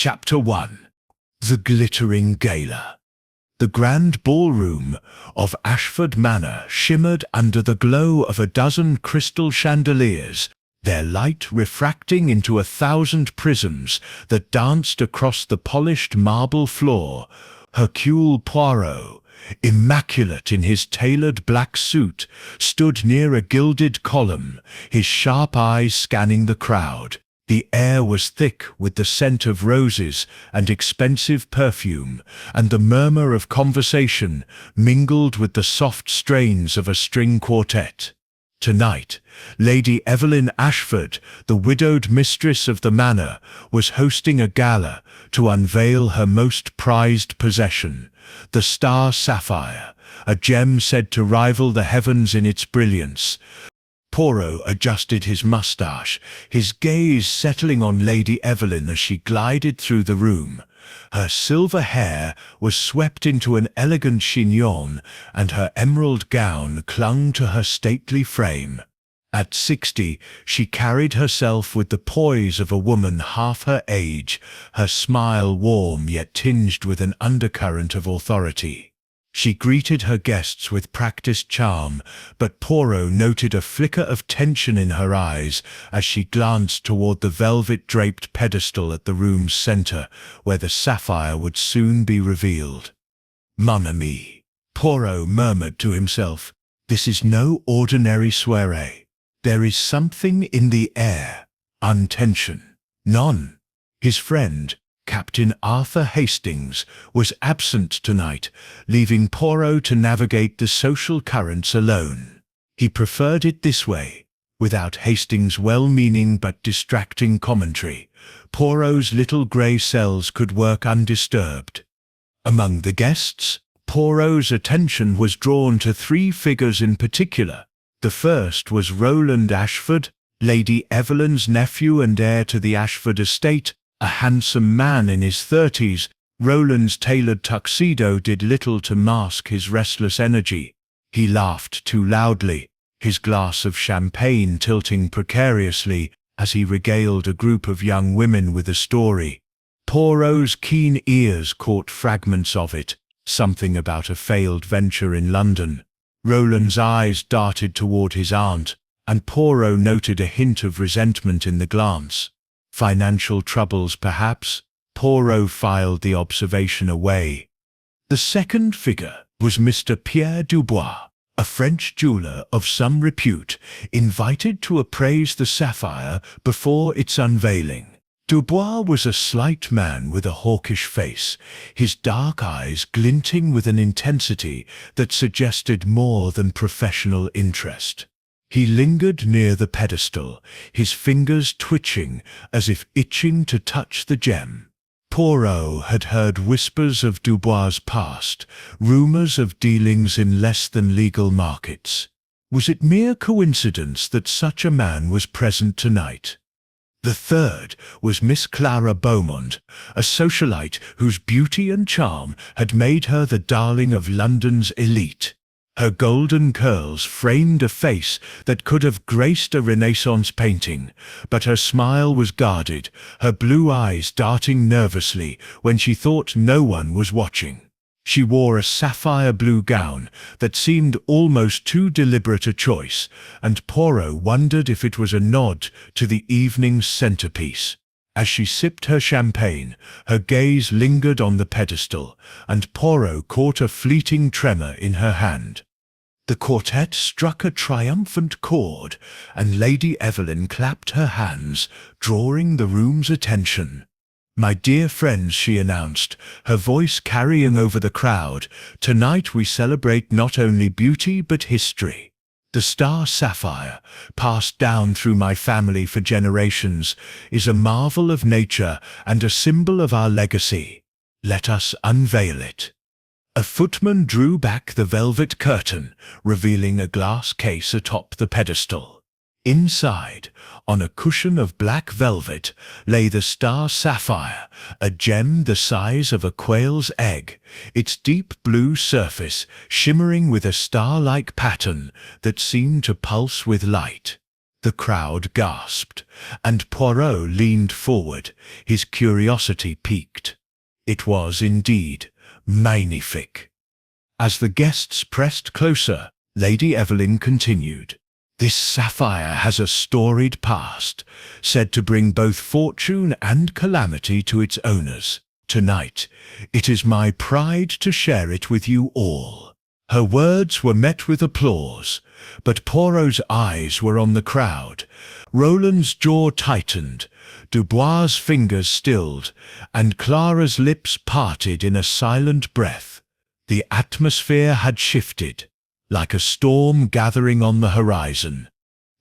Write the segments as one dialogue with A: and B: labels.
A: Chapter 1. The Glittering Gala. The grand ballroom of Ashford Manor shimmered under the glow of a dozen crystal chandeliers, their light refracting into 1,000 prisms that danced across the polished marble floor. Hercule Poirot, immaculate in his tailored black suit, stood near a gilded column, his sharp eyes scanning the crowd. The air was thick with the scent of roses and expensive perfume, and the murmur of conversation mingled with the soft strains of a string quartet. Tonight, Lady Evelyn Ashford, the widowed mistress of the manor, was hosting a gala to unveil her most prized possession, the Star Sapphire, a gem said to rival the heavens in its brilliance. Poirot adjusted his moustache, his gaze settling on Lady Evelyn as she glided through the room. Her silver hair was swept into an elegant chignon, and her emerald gown clung to her stately frame. At 60, she carried herself with the poise of a woman half her age, her smile warm yet tinged with an undercurrent of authority. She greeted her guests with practiced charm, but Poirot noted a flicker of tension in her eyes as she glanced toward the velvet-draped pedestal at the room's center, where the sapphire would soon be revealed. "Mon ami," Poirot murmured to himself, "this is no ordinary soirée. There is something in the air, untension." None. His friend, Captain Arthur Hastings, was absent tonight, leaving Poirot to navigate the social currents alone. He preferred it this way. Without Hastings' well-meaning but distracting commentary, Poirot's little grey cells could work undisturbed. Among the guests, Poirot's attention was drawn to 3 figures in particular. The first was Roland Ashford, Lady Evelyn's nephew and heir to the Ashford estate, a handsome man in his 30s. Roland's tailored tuxedo did little to mask his restless energy. He laughed too loudly, his glass of champagne tilting precariously as he regaled a group of young women with a story. Poirot's keen ears caught fragments of it, something about a failed venture in London. Roland's eyes darted toward his aunt, and Poirot noted a hint of resentment in the glance. Financial troubles, perhaps? Poirot filed the observation away. The second figure was Mr. Pierre Dubois, a French jeweller of some repute, invited to appraise the sapphire before its unveiling. Dubois was a slight man with a hawkish face, his dark eyes glinting with an intensity that suggested more than professional interest. He lingered near the pedestal, his fingers twitching as if itching to touch the gem. Poirot had heard whispers of Dubois' past, rumors of dealings in less-than-legal markets. Was it mere coincidence that such a man was present tonight? The third was Miss Clara Beaumont, a socialite whose beauty and charm had made her the darling of London's elite. Her golden curls framed a face that could have graced a Renaissance painting, but her smile was guarded, her blue eyes darting nervously when she thought no one was watching. She wore a sapphire blue gown that seemed almost too deliberate a choice, and Poirot wondered if it was a nod to the evening's centerpiece. As she sipped her champagne, her gaze lingered on the pedestal, and Poirot caught a fleeting tremor in her hand. The quartet struck a triumphant chord, and Lady Evelyn clapped her hands, drawing the room's attention. "My dear friends," she announced, her voice carrying over the crowd, "tonight we celebrate not only beauty but history. The Star Sapphire, passed down through my family for generations, is a marvel of nature and a symbol of our legacy. Let us unveil it." A footman drew back the velvet curtain, revealing a glass case atop the pedestal. Inside, on a cushion of black velvet, lay the Star Sapphire, a gem the size of a quail's egg, its deep blue surface shimmering with a star-like pattern that seemed to pulse with light. The crowd gasped, and Poirot leaned forward, his curiosity piqued. It was indeed magnifique. As the guests pressed closer, Lady Evelyn continued. This sapphire has a storied past, said to bring both fortune and calamity to its owners. Tonight, it is my pride to share it with you all. Her words were met with applause, but Poirot's eyes were on the crowd. Roland's jaw tightened, Dubois' fingers stilled, and Clara's lips parted in a silent breath. The atmosphere had shifted, like a storm gathering on the horizon.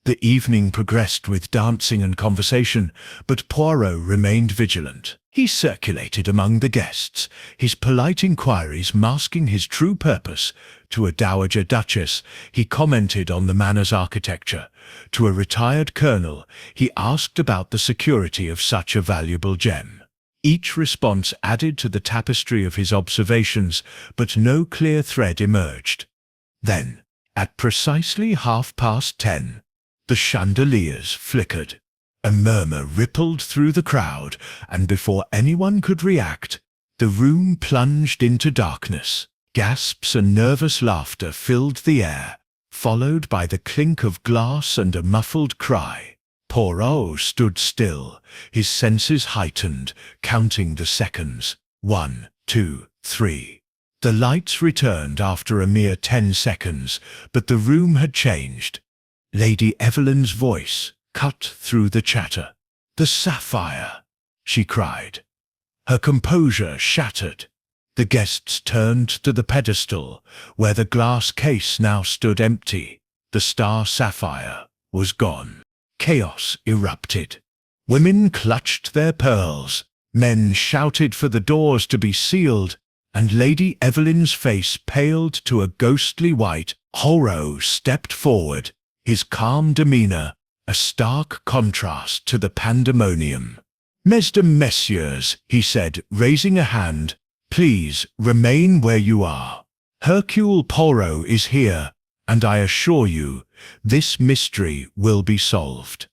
A: The evening progressed with dancing and conversation, but Poirot remained vigilant. He circulated among the guests, his polite inquiries masking his true purpose. To a dowager duchess, he commented on the manor's architecture. To a retired colonel, he asked about the security of such a valuable gem. Each response added to the tapestry of his observations, but no clear thread emerged. Then, at precisely 10:30, the chandeliers flickered. A murmur rippled through the crowd, and before anyone could react, the room plunged into darkness. Gasps and nervous laughter filled the air, followed by the clink of glass and a muffled cry. Poirot stood still, his senses heightened, counting the seconds. 1, 2, 3. The lights returned after a mere 10 seconds, but the room had changed. Lady Evelyn's voice cut through the chatter. "The sapphire!" she cried. Her composure shattered. The guests turned to the pedestal, where the glass case now stood empty. The Star Sapphire was gone. Chaos erupted. Women clutched their pearls, men shouted for the doors to be sealed, and Lady Evelyn's face paled to a ghostly white. Poirot stepped forward, his calm demeanour a stark contrast to the pandemonium. "Mesdames, messieurs," he said, raising a hand, "please remain where you are. Hercule Poirot is here, and I assure you, this mystery will be solved."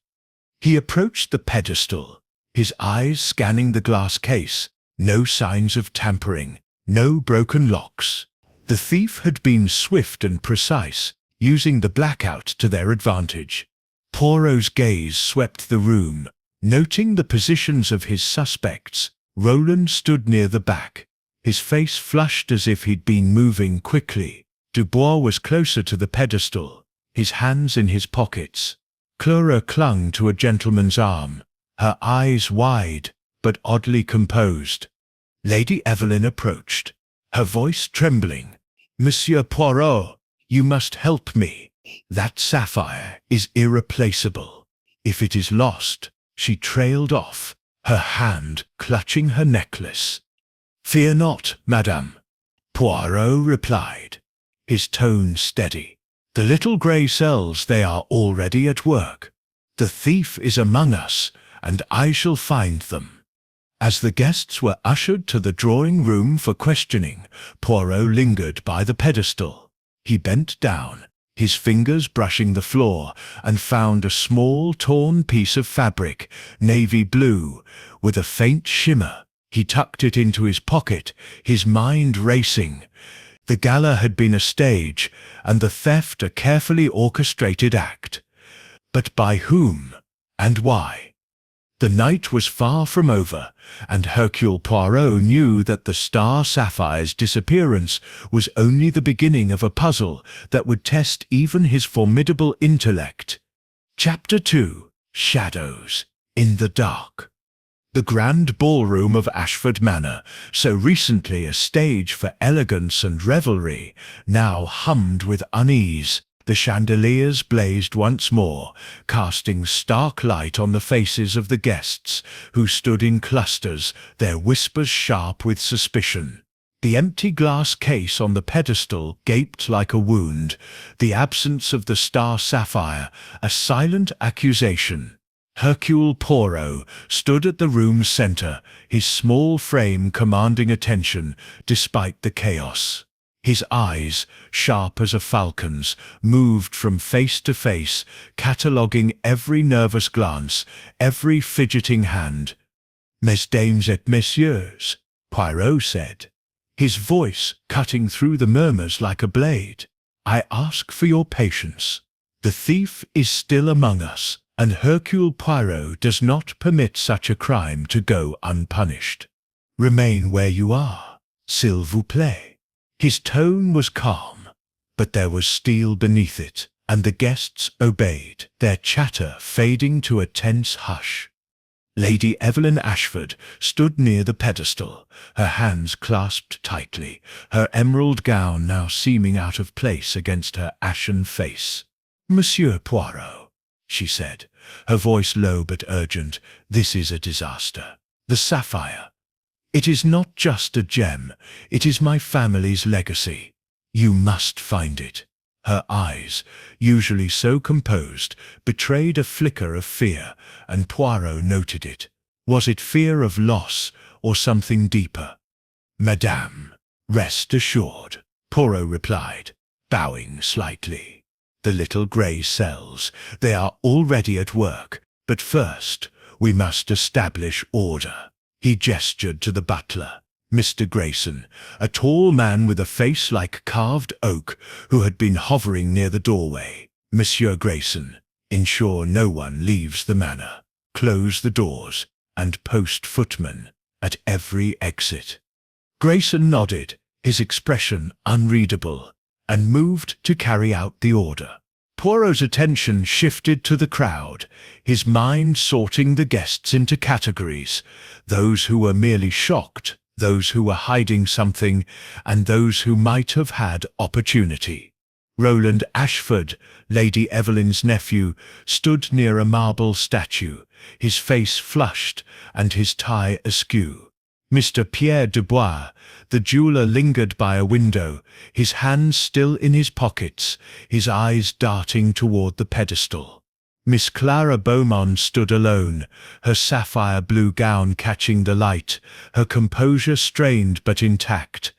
A: He approached the pedestal, his eyes scanning the glass case. No signs of tampering, no broken locks. The thief had been swift and precise, using the blackout to their advantage. Poirot's gaze swept the room, noting the positions of his suspects. Roland stood near the back, his face flushed as if he'd been moving quickly. Dubois was closer to the pedestal, his hands in his pockets. Clara clung to a gentleman's arm, her eyes wide, but oddly composed. Lady Evelyn approached, her voice trembling. "Monsieur Poirot, you must help me. That sapphire is irreplaceable. If it is lost—" She trailed off, her hand clutching her necklace. "Fear not, madame," Poirot replied, his tone steady. "The little grey cells, they are already at work. The thief is among us, and I shall find them." As the guests were ushered to the drawing-room for questioning, Poirot lingered by the pedestal. He bent down, his fingers brushing the floor, and found a small torn piece of fabric, navy blue, with a faint shimmer. He tucked it into his pocket, his mind racing. The gala had been a stage, and the theft a carefully orchestrated act. But by whom, and why? The night was far from over, and Hercule Poirot knew that the Star Sapphire's disappearance was only the beginning of a puzzle that would test even his formidable intellect. Chapter 2. Shadows in the Dark. The grand ballroom of Ashford Manor, so recently a stage for elegance and revelry, now hummed with unease. The chandeliers blazed once more, casting stark light on the faces of the guests, who stood in clusters, their whispers sharp with suspicion. The empty glass case on the pedestal gaped like a wound, the absence of the Star Sapphire a silent accusation. Hercule Poirot stood at the room's centre, his small frame commanding attention, despite the chaos. His eyes, sharp as a falcon's, moved from face to face, cataloguing every nervous glance, every fidgeting hand. "Mesdames et messieurs," Poirot said, his voice cutting through the murmurs like a blade, "I ask for your patience. The thief is still among us, and Hercule Poirot does not permit such a crime to go unpunished. Remain where you are, s'il vous plaît." His tone was calm, but there was steel beneath it, and the guests obeyed, their chatter fading to a tense hush. Lady Evelyn Ashford stood near the pedestal, her hands clasped tightly, her emerald gown now seeming out of place against her ashen face. "Monsieur Poirot," she said, her voice low but urgent, "this is a disaster. The sapphire. It is not just a gem, it is my family's legacy. You must find it." Her eyes, usually so composed, betrayed a flicker of fear, and Poirot noted it. Was it fear of loss, or something deeper? "Madame, rest assured," Poirot replied, bowing slightly. "The little grey cells, they are already at work, but first we must establish order." He gestured to the butler, Mr. Grayson, a tall man with a face like carved oak, who had been hovering near the doorway. "Monsieur Grayson, ensure no one leaves the manor. Close the doors, and post footmen at every exit." Grayson nodded, his expression unreadable, and moved to carry out the order. Poirot's attention shifted to the crowd, his mind sorting the guests into categories: those who were merely shocked, those who were hiding something, and those who might have had opportunity. Roland Ashford, Lady Evelyn's nephew, stood near a marble statue, his face flushed and his tie askew. Mr. Pierre Dubois, the jeweller, lingered by a window, his hands still in his pockets, his eyes darting toward the pedestal. Miss Clara Beaumont stood alone, her sapphire blue gown catching the light, her composure strained but intact.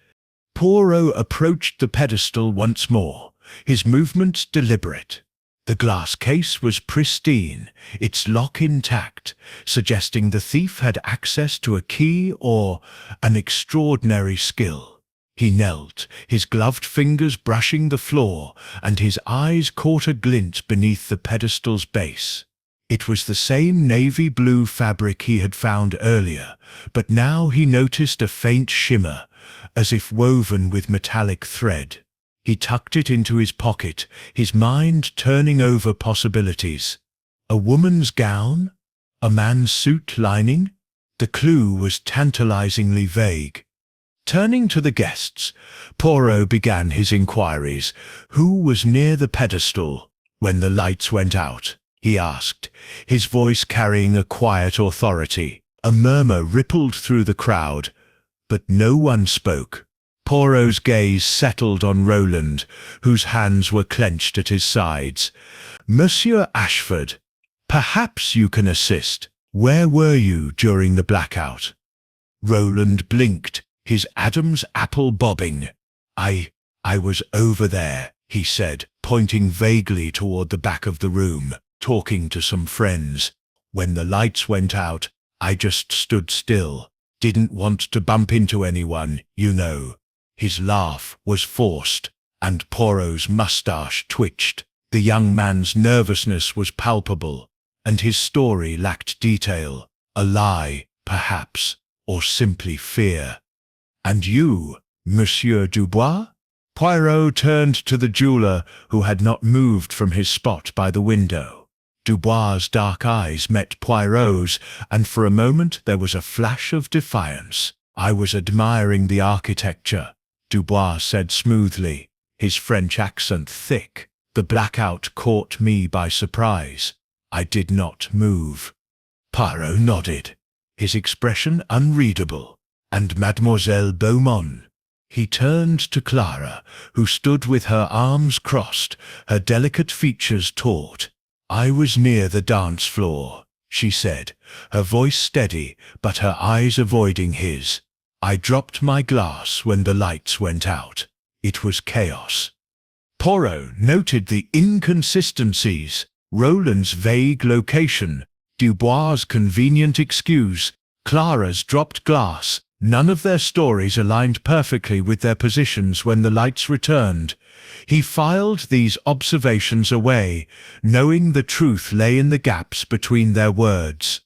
A: Poirot approached the pedestal once more, his movements deliberate. The glass case was pristine, its lock intact, suggesting the thief had access to a key or an extraordinary skill. He knelt, his gloved fingers brushing the floor, and his eyes caught a glint beneath the pedestal's base. It was the same navy blue fabric he had found earlier, but now he noticed a faint shimmer, as if woven with metallic thread. He tucked it into his pocket, his mind turning over possibilities. A woman's gown? A man's suit lining? The clue was tantalizingly vague. Turning to the guests, Poirot began his inquiries. "Who was near the pedestal when the lights went out?" he asked, his voice carrying a quiet authority. A murmur rippled through the crowd, but no one spoke. Poirot's gaze settled on Roland, whose hands were clenched at his sides. "Monsieur Ashford, perhaps you can assist. Where were you during the blackout?" Roland blinked, his Adam's apple bobbing. I was over there," he said, pointing vaguely toward the back of the room, "talking to some friends. When the lights went out, I just stood still. Didn't want to bump into anyone, you know." His laugh was forced, and Poirot's mustache twitched. The young man's nervousness was palpable, and his story lacked detail. A lie, perhaps, or simply fear. "And you, Monsieur Dubois?" Poirot turned to the jeweller, who had not moved from his spot by the window. Dubois's dark eyes met Poirot's, and for a moment there was a flash of defiance. "I was admiring the architecture," Dubois said smoothly, his French accent thick. "The blackout caught me by surprise. I did not move." Poirot nodded, his expression unreadable. "And Mademoiselle Beaumont?" He turned to Clara, who stood with her arms crossed, her delicate features taut. "I was near the dance floor," she said, her voice steady but her eyes avoiding his. "I dropped my glass when the lights went out." It was chaos. Poirot noted the inconsistencies, Roland's vague location, Dubois' convenient excuse, Clara's dropped glass. None of their stories aligned perfectly with their positions when the lights returned. He filed these observations away, knowing the truth lay in the gaps between their words.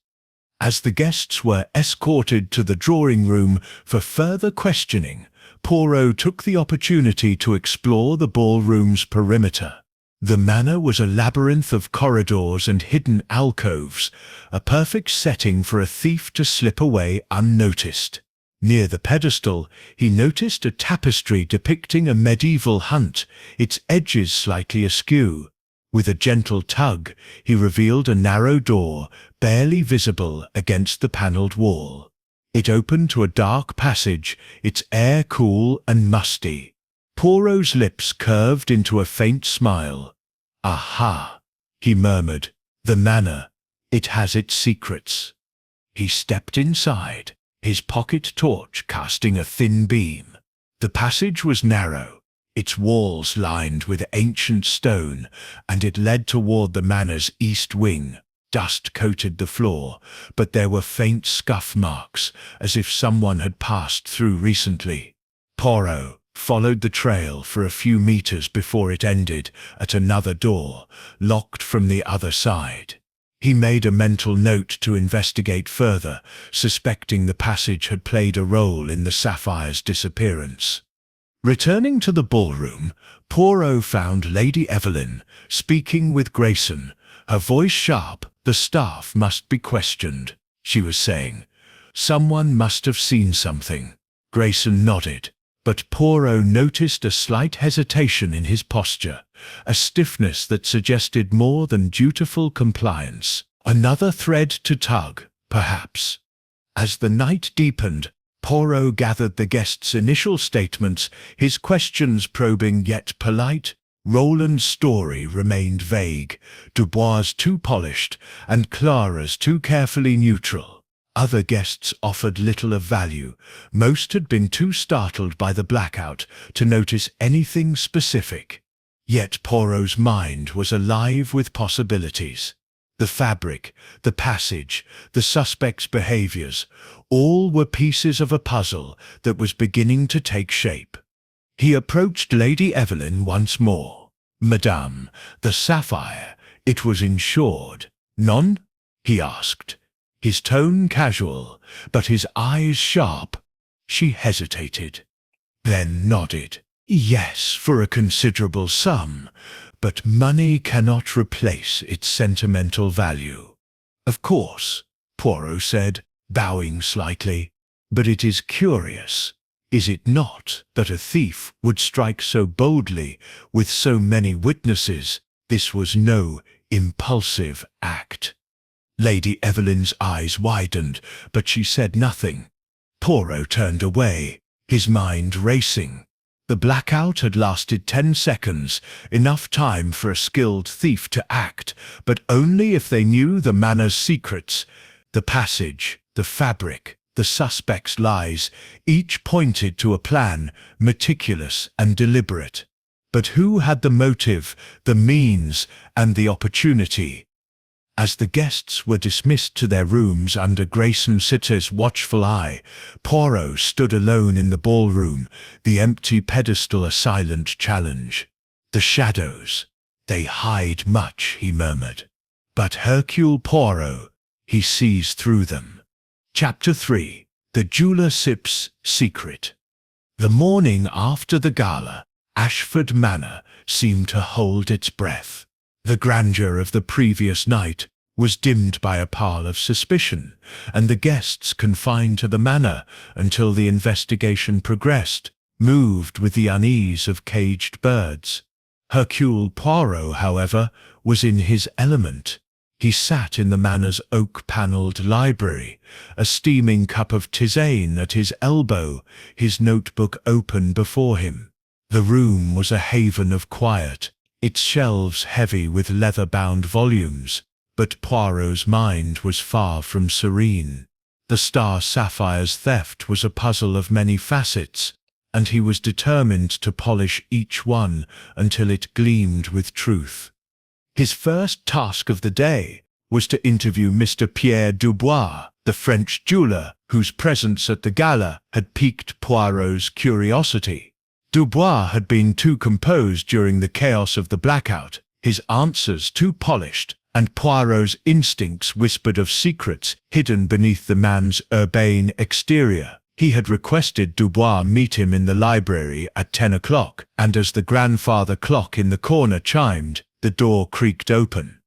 A: As the guests were escorted to the drawing room for further questioning, Poirot took the opportunity to explore the ballroom's perimeter. The manor was a labyrinth of corridors and hidden alcoves, a perfect setting for a thief to slip away unnoticed. Near the pedestal, he noticed a tapestry depicting a medieval hunt, its edges slightly askew. With a gentle tug, he revealed a narrow door, barely visible against the panelled wall. It opened to a dark passage, its air cool and musty. Poirot's lips curved into a faint smile. "Aha," he murmured. "The manor. It has its secrets." He stepped inside, his pocket torch casting a thin beam. The passage was narrow, its walls lined with ancient stone, and it led toward the manor's east wing. Dust coated the floor, but there were faint scuff marks, as if someone had passed through recently. Poirot followed the trail for a few meters before it ended at another door, locked from the other side. He made a mental note to investigate further, suspecting the passage had played a role in the Sapphire's disappearance. Returning to the ballroom, Poirot found Lady Evelyn speaking with Grayson, her voice sharp. "The staff must be questioned," she was saying. "Someone must have seen something." Grayson nodded, but Poirot noticed a slight hesitation in his posture, a stiffness that suggested more than dutiful compliance. Another thread to tug, perhaps. As the night deepened, Poirot gathered the guests' initial statements, his questions probing yet polite. Roland's story remained vague, Dubois' too polished, and Clara's too carefully neutral. Other guests offered little of value. Most had been too startled by the blackout to notice anything specific. Yet Poirot's mind was alive with possibilities. The fabric, the passage, the suspect's behaviors, all were pieces of a puzzle that was beginning to take shape. He approached Lady Evelyn once more. "Madame, the sapphire, it was insured, non?" he asked, his tone casual, but his eyes sharp. She hesitated, then nodded. "Yes, for a considerable sum, but money cannot replace its sentimental value." "Of course," Poirot said, bowing slightly, "but it is curious, is it not, that a thief would strike so boldly, with so many witnesses? This was no impulsive act." Lady Evelyn's eyes widened, but she said nothing. Poirot turned away, his mind racing. The blackout had lasted 10 seconds, enough time for a skilled thief to act, but only if they knew the manor's secrets. The passage, the fabric, the suspect's lies, each pointed to a plan, meticulous and deliberate. But who had the motive, the means, and the opportunity? As the guests were dismissed to their rooms under Grayson Sitter's watchful eye, Poirot stood alone in the ballroom, the empty pedestal a silent challenge. "The shadows, they hide much," he murmured. "But Hercule Poirot, he sees through them." Chapter 3. The Jeweller Sip's Secret. The morning after the gala, Ashford Manor seemed to hold its breath. The grandeur of the previous night was dimmed by a pall of suspicion, and the guests confined to the manor until the investigation progressed, moved with the unease of caged birds. Hercule Poirot, however, was in his element. He sat in the manor's oak-panelled library, a steaming cup of tisane at his elbow, his notebook open before him. The room was a haven of quiet, its shelves heavy with leather-bound volumes, but Poirot's mind was far from serene. The Star Sapphire's theft was a puzzle of many facets, and he was determined to polish each one until it gleamed with truth. His first task of the day was to interview Mr. Pierre Dubois, the French jeweller whose presence at the gala had piqued Poirot's curiosity. Dubois had been too composed during the chaos of the blackout, his answers too polished, and Poirot's instincts whispered of secrets hidden beneath the man's urbane exterior. He had requested Dubois meet him in the library at 10 o'clock, and as the grandfather clock in the corner chimed, the door creaked open.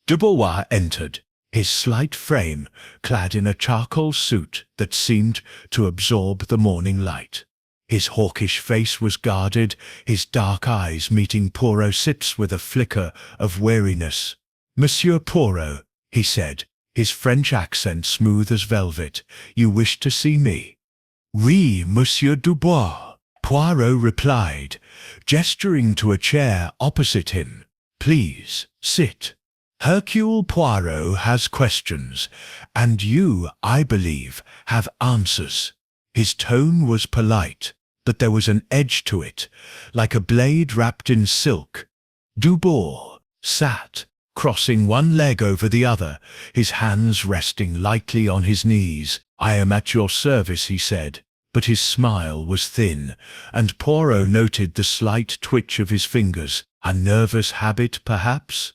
A: Dubois entered, his slight frame clad in a charcoal suit that seemed to absorb the morning light. His hawkish face was guarded, his dark eyes meeting Poirot's with a flicker of weariness. "Monsieur Poirot," he said, his French accent smooth as velvet, "you wish to see me?" "Oui, Monsieur Dubois," Poirot replied, gesturing to a chair opposite him. "Please, sit. Hercule Poirot has questions, and you, I believe, have answers." His tone was polite, but there was an edge to it, like a blade wrapped in silk. Dubois sat, crossing one leg over the other, his hands resting lightly on his knees. "I am at your service," he said, but his smile was thin, and Poirot noted the slight twitch of his fingers. A nervous habit, perhaps?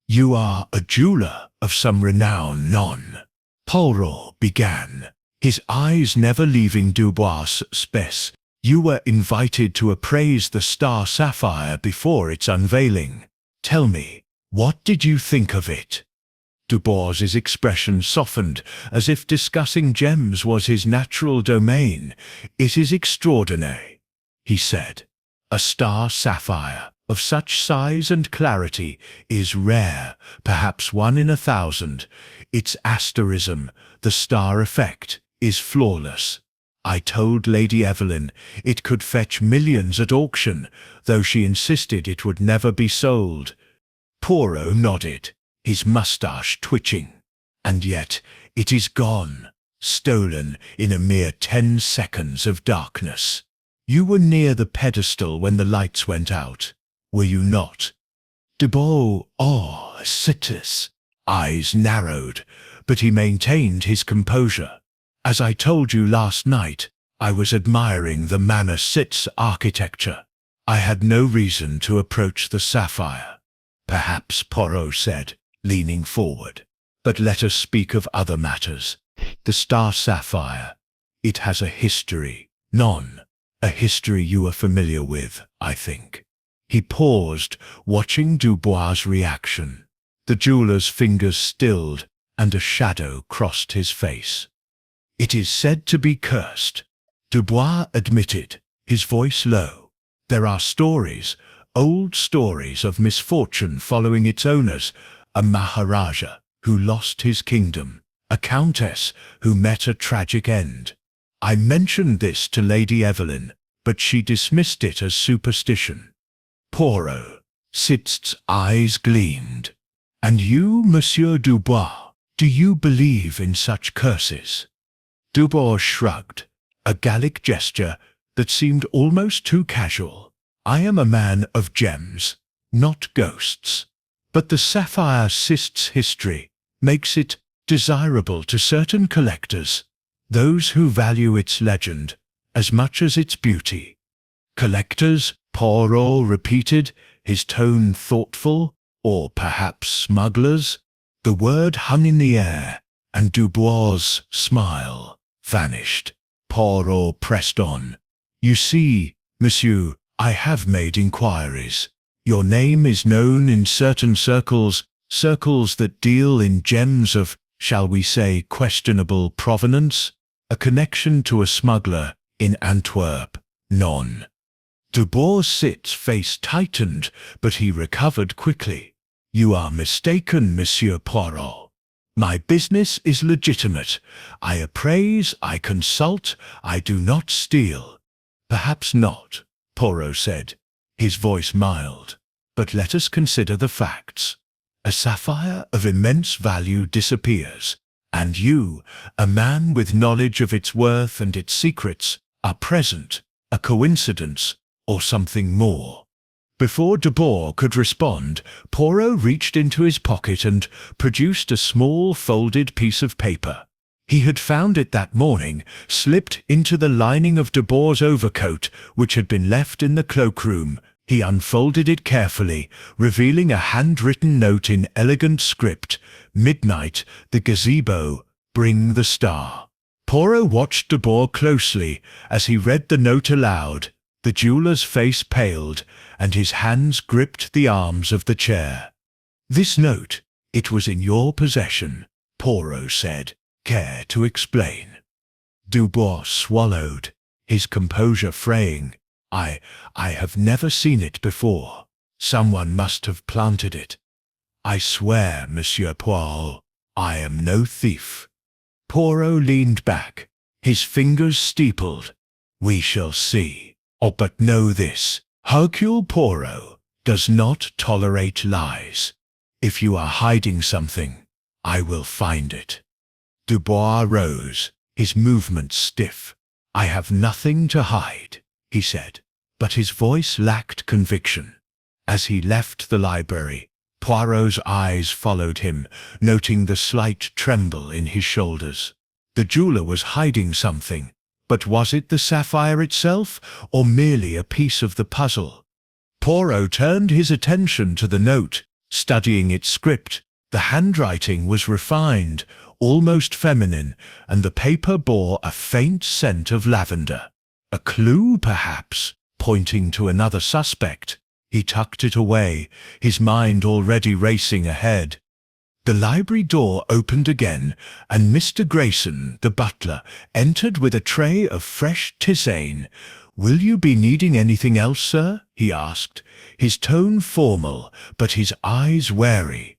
A: "You are a jeweller of some renown, non?" Poirot began, his eyes never leaving Dubois' face. "You were invited to appraise the Star Sapphire before its unveiling. Tell me, what did you think of it?" Dubois's expression softened, as if discussing gems was his natural domain. "It is extraordinary," he said. "A star sapphire of such size and clarity is rare, perhaps 1 in 1,000. Its asterism, the star effect, is flawless. I told Lady Evelyn it could fetch millions at auction, though she insisted it would never be sold." Poirot nodded, his moustache twitching. "And yet it is gone, stolen in a mere 10 seconds of darkness. You were near the pedestal when the lights went out, were you not?" Dubois' eyes narrowed, but he maintained his composure. "As I told you last night, I was admiring the Manor Sit's architecture. I had no reason to approach the sapphire." "Perhaps," Poirot said, leaning forward. "But let us speak of other matters. The Star Sapphire. It has a history, non? A history you are familiar with, I think." He paused, watching Dubois' reaction. The jeweller's fingers stilled, and a shadow crossed his face. "It is said to be cursed," Dubois admitted, his voice low. "There are stories, old stories of misfortune following its owners, a Maharaja who lost his kingdom, a countess who met a tragic end. I mentioned this to Lady Evelyn, but she dismissed it as superstition." Poirot's eyes gleamed. "And you, Monsieur Dubois, do you believe in such curses?" Dubois shrugged, a Gallic gesture that seemed almost too casual. "I am a man of gems, not ghosts. But the sapphire cyst's history makes it desirable to certain collectors, those who value its legend as much as its beauty." "Collectors?" Poirot repeated, his tone thoughtful. "Or perhaps smugglers?" The word hung in the air, and Dubois' smile vanished. Poirot pressed on. "You see, monsieur, I have made inquiries. Your name is known in certain circles, circles that deal in gems of, shall we say, questionable provenance. A connection to a smuggler in Antwerp, non?" Dubois' face tightened, but he recovered quickly. "You are mistaken, Monsieur Poirot. My business is legitimate. I appraise, I consult, I do not steal." "Perhaps not," Poirot said, his voice mild. "But let us consider the facts. A sapphire of immense value disappears, and you, a man with knowledge of its worth and its secrets, are present, A coincidence, or something more? Before Dubois could respond, Poirot reached into his pocket and produced a small folded piece of paper. He had found it that morning, slipped into the lining of Dubois' overcoat, which had been left in the cloakroom. He unfolded it carefully, revealing a handwritten note in elegant script. "Midnight, the gazebo, bring the star." Poirot watched Dubois closely as he read the note aloud. The jeweller's face paled, and his hands gripped the arms of the chair. "This note, it was in your possession," Poirot said. "Care to explain?" Dubois swallowed, his composure fraying. I have never seen it before. Someone must have planted it. I swear, Monsieur Poirot, I am no thief." Poirot leaned back, his fingers steepled. "We shall see. Oh, but know this, Hercule Poirot does not tolerate lies. If you are hiding something, I will find it." Dubois rose, his movements stiff. "I have nothing to hide," he said, but his voice lacked conviction. As he left the library, Poirot's eyes followed him, noting the slight tremble in his shoulders. The jeweller was hiding something, but was it the sapphire itself, or merely a piece of the puzzle? Poirot turned his attention to the note, studying its script. The handwriting was refined, almost feminine, and the paper bore a faint scent of lavender. A clue, perhaps, pointing to another suspect. He tucked it away, his mind already racing ahead. The library door opened again, and Mr. Grayson, the butler, entered with a tray of fresh tisane. "Will you be needing anything else, sir?" he asked, his tone formal, but his eyes wary.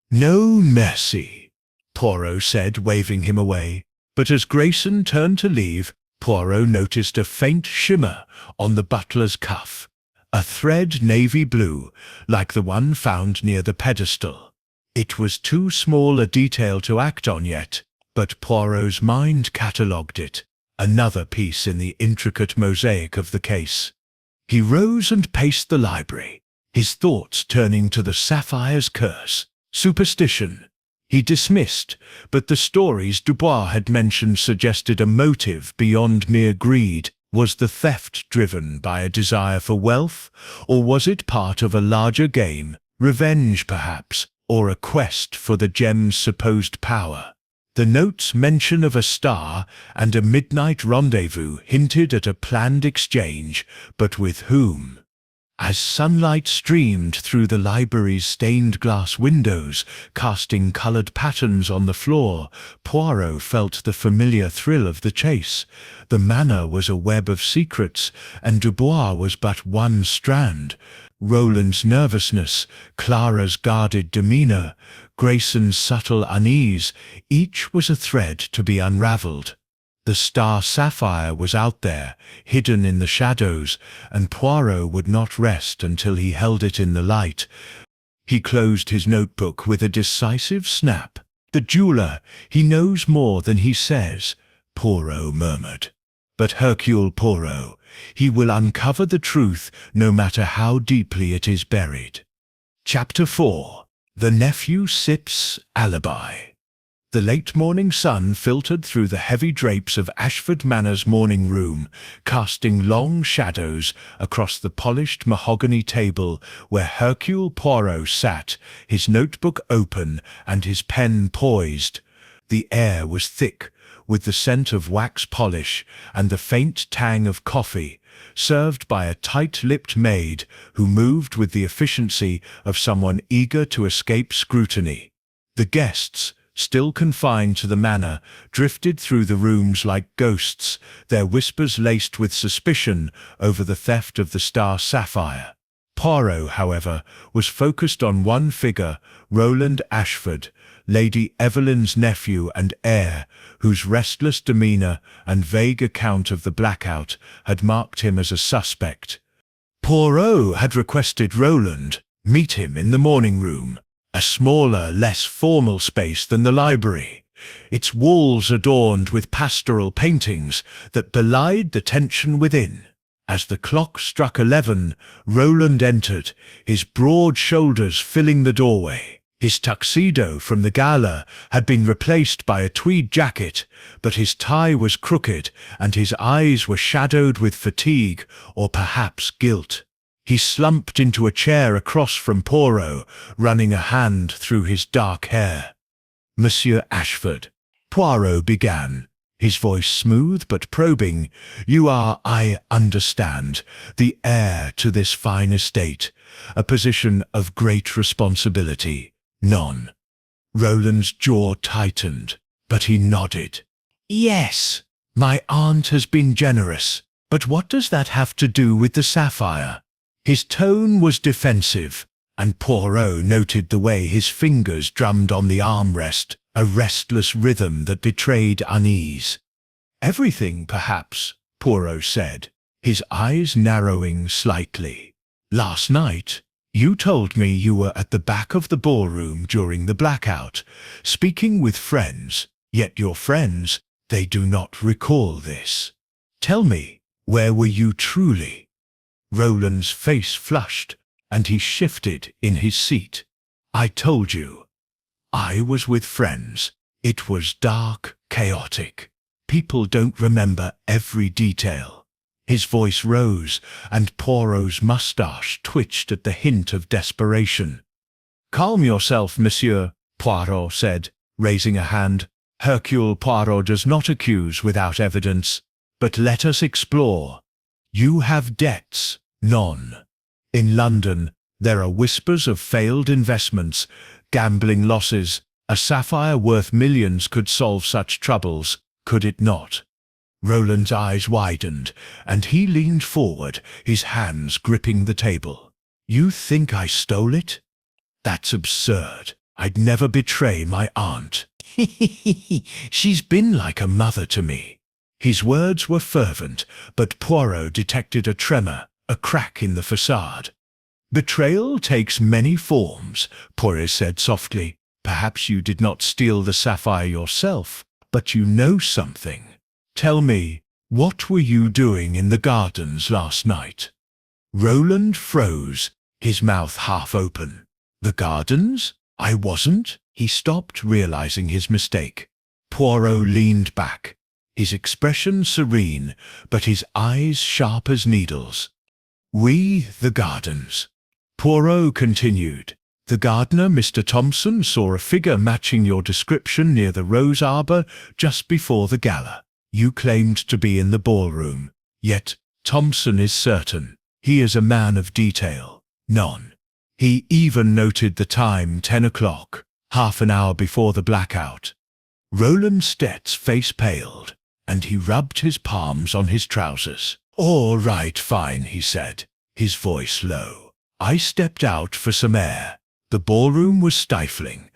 A: "No, merci," Poirot said, waving him away. But as Grayson turned to leave, Poirot noticed a faint shimmer on the butler's cuff, a thread navy blue, like the one found near the pedestal. It was too small a detail to act on yet, but Poirot's mind catalogued it, another piece in the intricate mosaic of the case. He rose and paced the library, his thoughts turning to the sapphire's curse, superstition. He dismissed, but the stories Dubois had mentioned suggested a motive beyond mere greed. Was the theft driven by a desire for wealth, or was it part of a larger game, revenge perhaps, or a quest for the gem's supposed power? The note's mention of a star and a midnight rendezvous hinted at a planned exchange, but with whom? As sunlight streamed through the library's stained glass windows, casting coloured patterns on the floor, Poirot felt the familiar thrill of the chase. The manor was a web of secrets, and Dubois was but one strand. Roland's nervousness, Clara's guarded demeanour, Grayson's subtle unease, each was a thread to be unravelled. The Star Sapphire was out there, hidden in the shadows, and Poirot would not rest until he held it in the light. He closed his notebook with a decisive snap. "The jeweller, he knows more than he says," Poirot murmured. "But Hercule Poirot, he will uncover the truth no matter how deeply it is buried." Chapter 4. The Nephew Sips Alibi. The late morning sun filtered through the heavy drapes of Ashford Manor's morning room, casting long shadows across the polished mahogany table where Hercule Poirot sat, his notebook open and his pen poised. The air was thick, with the scent of wax polish and the faint tang of coffee, served by a tight-lipped maid who moved with the efficiency of someone eager to escape scrutiny. The guests, still confined to the manor, drifted through the rooms like ghosts, their whispers laced with suspicion over the theft of the Star Sapphire. Poirot, however, was focused on one figure, Roland Ashford, Lady Evelyn's nephew and heir, whose restless demeanour and vague account of the blackout had marked him as a suspect. Poirot had requested Roland meet him in the morning room, a smaller, less formal space than the library, its walls adorned with pastoral paintings that belied the tension within. As the clock struck 11, Roland entered, his broad shoulders filling the doorway. His tuxedo from the gala had been replaced by a tweed jacket, but his tie was crooked and his eyes were shadowed with fatigue or perhaps guilt. He slumped into a chair across from Poirot, running a hand through his dark hair. "Monsieur Ashford," Poirot began, his voice smooth but probing, "you are, I understand, the heir to this fine estate, a position of great responsibility. None." Roland's jaw tightened, but he nodded. "Yes, my aunt has been generous, but what does that have to do with the sapphire?" His tone was defensive, and Poirot noted the way his fingers drummed on the armrest, a restless rhythm that betrayed unease. "Everything, perhaps," Poirot said, his eyes narrowing slightly. "Last night, you told me you were at the back of the ballroom during the blackout, speaking with friends, yet your friends, they do not recall this. Tell me, where were you truly?" Roland's face flushed, and he shifted in his seat. "I told you. I was with friends. It was dark, chaotic. People don't remember every detail." His voice rose, and Poirot's moustache twitched at the hint of desperation. "Calm yourself, monsieur," Poirot said, raising a hand. "Hercule Poirot does not accuse without evidence, but let us explore. You have debts, none. In London, there are whispers of failed investments, gambling losses. A sapphire worth millions could solve such troubles, could it not?" Roland's eyes widened, and he leaned forward, his hands gripping the table. "You think I stole it? That's absurd. I'd never betray my aunt. She's been like a mother to me." His words were fervent, but Poirot detected a tremor, a crack in the facade. "Betrayal takes many forms," Poirot said softly. "Perhaps you did not steal the sapphire yourself, but you know something. Tell me, what were you doing in the gardens last night?" Roland froze, his mouth half open. "The gardens? I wasn't." He stopped, realizing his mistake. Poirot leaned back, his expression serene, but his eyes sharp as needles. "We, the gardens." Poirot continued. "The gardener, Mr. Thompson, saw a figure matching your description near the rose arbor just before the gala. You claimed to be in the ballroom, yet Thompson is certain. He is a man of detail. None. He even noted the time, 10 o'clock, half an hour before the blackout." Roland Stett's face paled, and he rubbed his palms on his trousers. "All right, fine," he said, his voice low. "I stepped out for some air. The ballroom was stifling,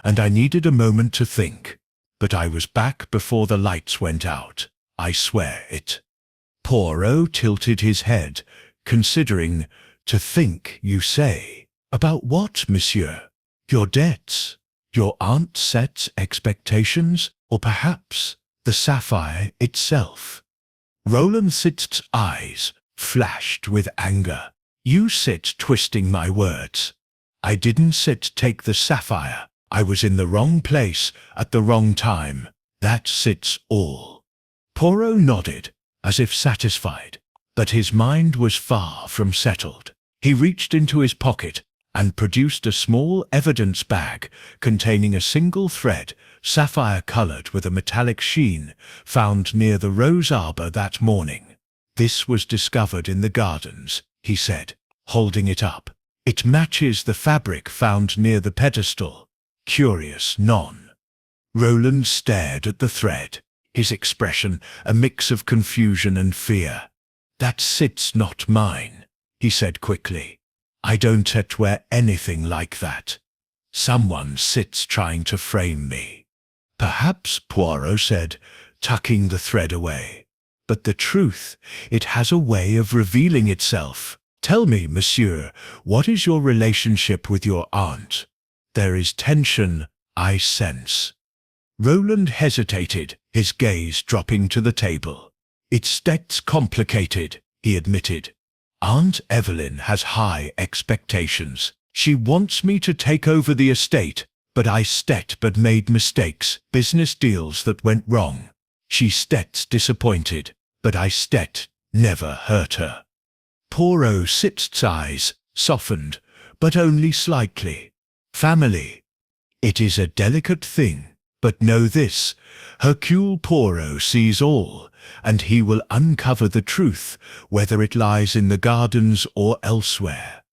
A: and I needed a moment to think. But I was back before the lights went out. I swear it." Poirot tilted his head, considering. "To think, you say? About what, monsieur? Your debts? Your aunt sets expectations? Or perhaps the sapphire itself?" Roland Sitt's eyes flashed with anger. "You sit twisting my words. I didn't take the sapphire. I was in the wrong place at the wrong time. That sits all." Poirot nodded, as if satisfied, but his mind was far from settled. He reached into his pocket and produced a small evidence bag containing a single thread, sapphire-colored with a metallic sheen, found near the rose arbor that morning. "This was discovered in the gardens," he said, holding it up. "It matches the fabric found near the pedestal. Curious, none?" Roland stared at the thread, his expression a mix of confusion and fear. "That sits not mine," he said quickly. "I don't wear anything like that. Someone sits trying to frame me." "Perhaps," Poirot said, tucking the thread away. "But the truth, it has a way of revealing itself. Tell me, monsieur, what is your relationship with your aunt? There is tension, I sense." Roland hesitated, his gaze dropping to the table. "It's complicated," he admitted. "Aunt Evelyn has high expectations. She wants me to take over the estate, but I made mistakes, business deals that went wrong. She disappointed, but I never hurt her." Poirot's eyes softened, but only slightly. "Family. It is a delicate thing, but know this, Hercule Poirot sees all, and he will uncover the truth, whether it lies in the gardens or elsewhere."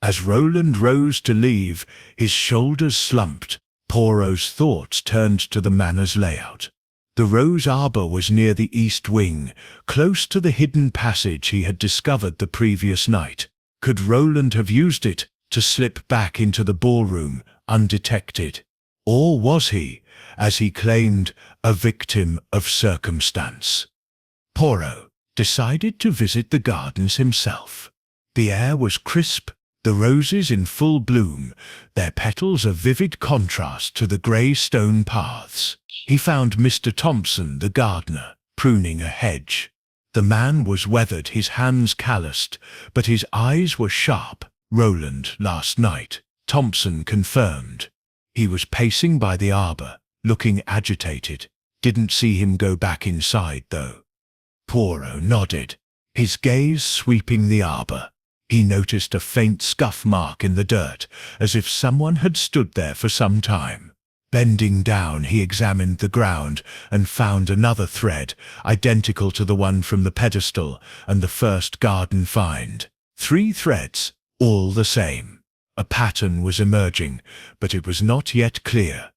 A: As Roland rose to leave, his shoulders slumped. Poirot's thoughts turned to the manor's layout. The rose arbor was near the east wing, close to the hidden passage he had discovered the previous night. Could Roland have used it to slip back into the ballroom undetected? Or was he, as he claimed, a victim of circumstance? Poirot decided to visit the gardens himself. The air was crisp, the roses in full bloom, their petals a vivid contrast to the grey stone paths. He found Mr. Thompson, the gardener, pruning a hedge. The man was weathered, his hands calloused, but his eyes were sharp. "Roland, last night," Thompson confirmed. "He was pacing by the arbor, looking agitated. Didn't see him go back inside, though." Poirot nodded, his gaze sweeping the arbor. He noticed a faint scuff mark in the dirt, as if someone had stood there for some time. Bending down, he examined the ground and found another thread, identical to the one from the pedestal and the first garden find. 3 threads, all the same. A pattern was emerging, but it was not yet clear.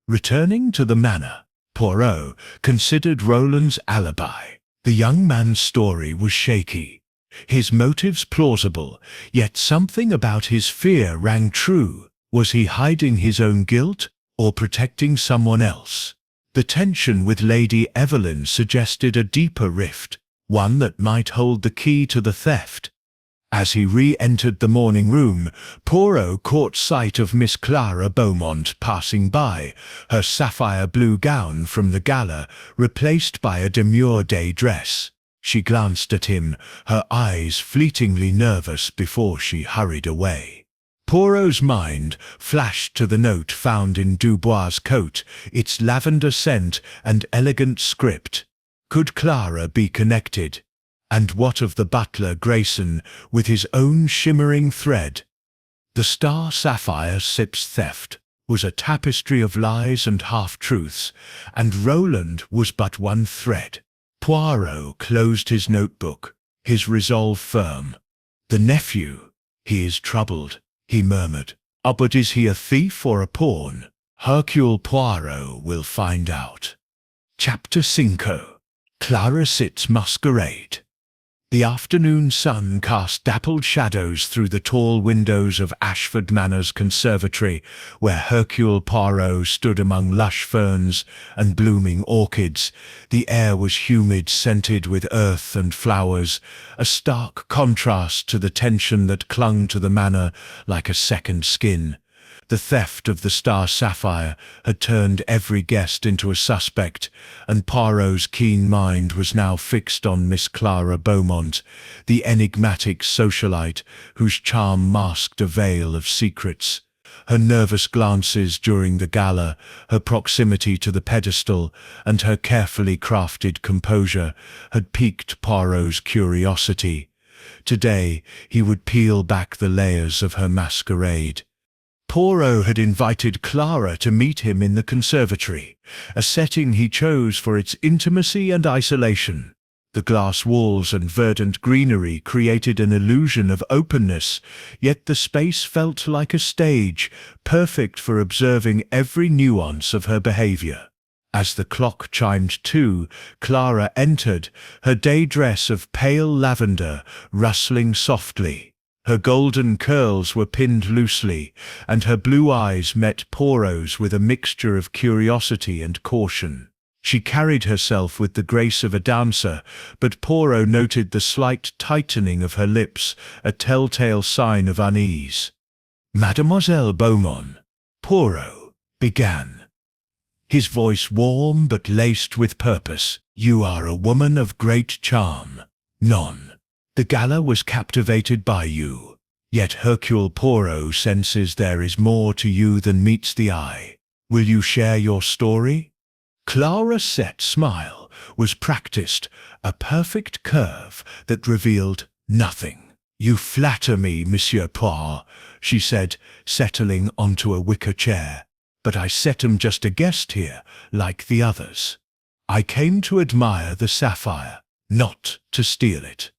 A: Returning to the manor, Poirot considered Roland's alibi. The young man's story was shaky, his motives plausible, yet something about his fear rang true. Was he hiding his own guilt, or protecting someone else? The tension with Lady Evelyn suggested a deeper rift, one that might hold the key to the theft. As he re-entered the morning room, Poirot caught sight of Miss Clara Beaumont passing by, her sapphire blue gown from the gala replaced by a demure day dress. She glanced at him, her eyes fleetingly nervous before she hurried away. Poirot's mind flashed to the note found in Dubois' coat, its lavender scent and elegant script. Could Clara be connected? And what of the butler Grayson, with his own shimmering thread? The Star Sapphire Sip's theft was a tapestry of lies and half-truths, and Roland was but one thread. Poirot closed his notebook, his resolve firm. "The nephew, he is troubled," he murmured. "Oh, but is he a thief or a pawn? Hercule Poirot will find out." Chapter 5. Clara Sit's Masquerade. The afternoon sun cast dappled shadows through the tall windows of Ashford Manor's conservatory, where Hercule Poirot stood among lush ferns and blooming orchids. The air was humid, scented with earth and flowers, a stark contrast to the tension that clung to the manor like a second skin. The theft of the Star Sapphire had turned every guest into a suspect, and Poirot's keen mind was now fixed on Miss Clara Beaumont, the enigmatic socialite whose charm masked a veil of secrets. Her nervous glances during the gala, her proximity to the pedestal, and her carefully crafted composure had piqued Poirot's curiosity. Today he would peel back the layers of her masquerade. Poirot had invited Clara to meet him in the conservatory, a setting he chose for its intimacy and isolation. The glass walls and verdant greenery created an illusion of openness, yet the space felt like a stage, perfect for observing every nuance of her behavior. As the clock chimed 2, Clara entered, her day dress of pale lavender rustling softly. Her golden curls were pinned loosely, and her blue eyes met Poirot's with a mixture of curiosity and caution. She carried herself with the grace of a dancer, but Poirot noted the slight tightening of her lips, a telltale sign of unease. "Mademoiselle Beaumont," Poirot began, his voice warm but laced with purpose, "you are a woman of great charm. None The gala was captivated by you, yet Hercule Poirot senses there is more to you than meets the eye. Will you share your story? Clara's set smile was practiced, a perfect curve that revealed nothing. You flatter me, Monsieur Poirot, she said, settling onto a wicker chair. But I set 'em just a guest here, like the others. I came to admire the sapphire, not to steal it.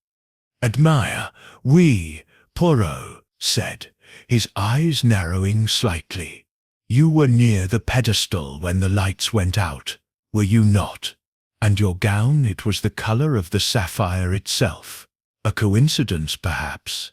A: Admire, oui, Poirot said, his eyes narrowing slightly. You were near the pedestal when the lights went out, were you not? And your gown, it was the color of the sapphire itself. A coincidence, perhaps?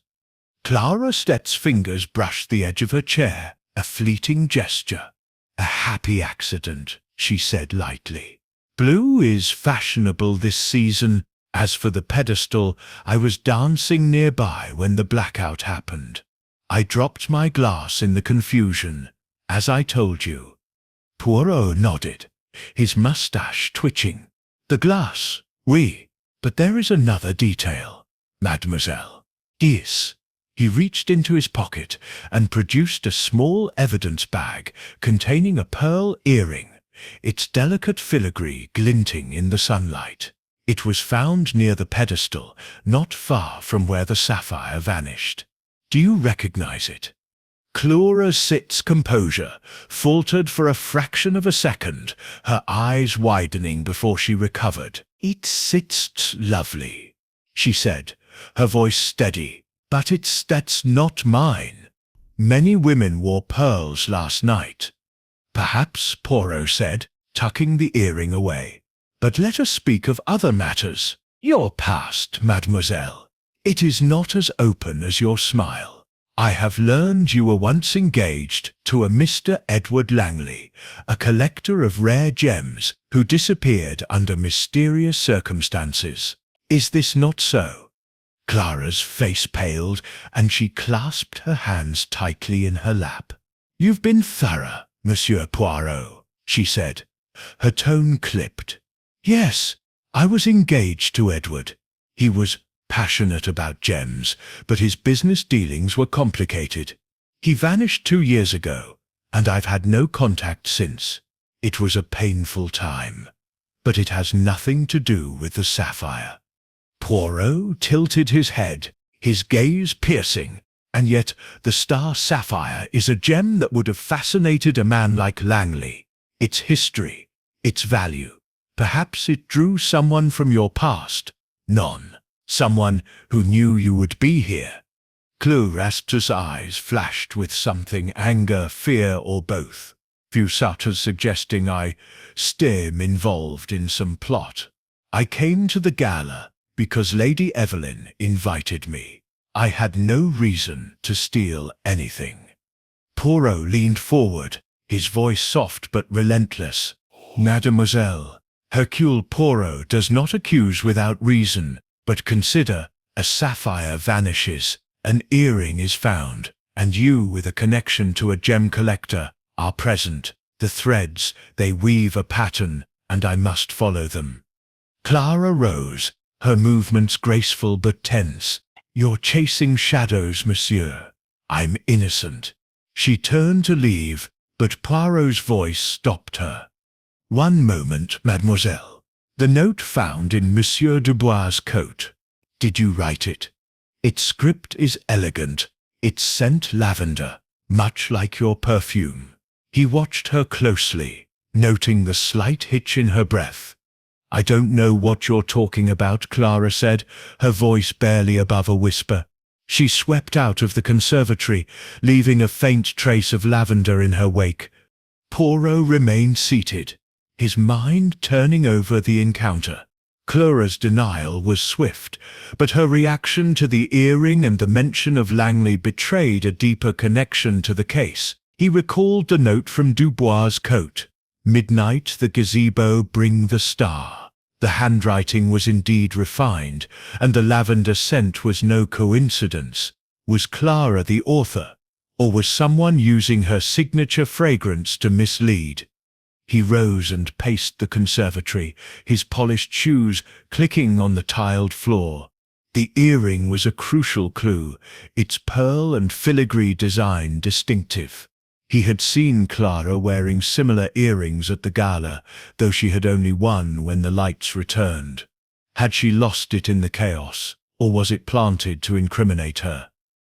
A: Clara Stett's fingers brushed the edge of her chair, a fleeting gesture. A happy accident, she said lightly. Blue is fashionable this season. As for the pedestal, I was dancing nearby when the blackout happened. I dropped my glass in the confusion, as I told you. Poirot nodded, his mustache twitching. The glass, oui, but there is another detail, mademoiselle. Yes. He reached into his pocket and produced a small evidence bag containing a pearl earring, its delicate filigree glinting in the sunlight. It was found near the pedestal, not far from where the sapphire vanished. Do you recognize it? Clara Stett's composure faltered for a fraction of a second, her eyes widening before she recovered. It sits lovely, she said, her voice steady. But that's not mine. Many women wore pearls last night. Perhaps, Poirot said, tucking the earring away. But let us speak of other matters. Your past, mademoiselle. It is not as open as your smile. I have learned you were once engaged to a Mr. Edward Langley, a collector of rare gems who disappeared under mysterious circumstances. Is this not so? Clara's face paled, and she clasped her hands tightly in her lap. You've been thorough, Monsieur Poirot, she said. Her tone clipped. Yes, I was engaged to Edward. He was passionate about gems, but his business dealings were complicated. He vanished 2 years ago, and I've had no contact since. It was a painful time, but it has nothing to do with the sapphire. Poirot tilted his head, his gaze piercing, and yet the Star Sapphire is a gem that would have fascinated a man like Langley. Its history, its value. Perhaps it drew someone from your past. None. Someone who knew you would be here. Clara's eyes flashed with something, anger, fear, or both. Few such as suggesting I stem involved in some plot. I came to the gala because Lady Evelyn invited me. I had no reason to steal anything. Poirot leaned forward, his voice soft but relentless. Mademoiselle, Hercule Poirot does not accuse without reason, but consider, a sapphire vanishes, an earring is found, and you, with a connection to a gem collector, are present. The threads, they weave a pattern, and I must follow them. Clara rose, her movements graceful but tense. You're chasing shadows, monsieur. I'm innocent. She turned to leave, but Poirot's voice stopped her. One moment, mademoiselle. The note found in Monsieur Dubois' coat. Did you write it? Its script is elegant. Its scent lavender, much like your perfume. He watched her closely, noting the slight hitch in her breath. I don't know what you're talking about, Clara said, her voice barely above a whisper. She swept out of the conservatory, leaving a faint trace of lavender in her wake. Poirot remained seated, his mind turning over the encounter. Clara's denial was swift, but her reaction to the earring and the mention of Langley betrayed a deeper connection to the case. He recalled the note from Dubois' coat. Midnight, the gazebo, bring the star. The handwriting was indeed refined, and the lavender scent was no coincidence. Was Clara the author, or was someone using her signature fragrance to mislead? He rose and paced the conservatory, his polished shoes clicking on the tiled floor. The earring was a crucial clue, its pearl and filigree design distinctive. He had seen Clara wearing similar earrings at the gala, though she had only one when the lights returned. Had she lost it in the chaos, or was it planted to incriminate her?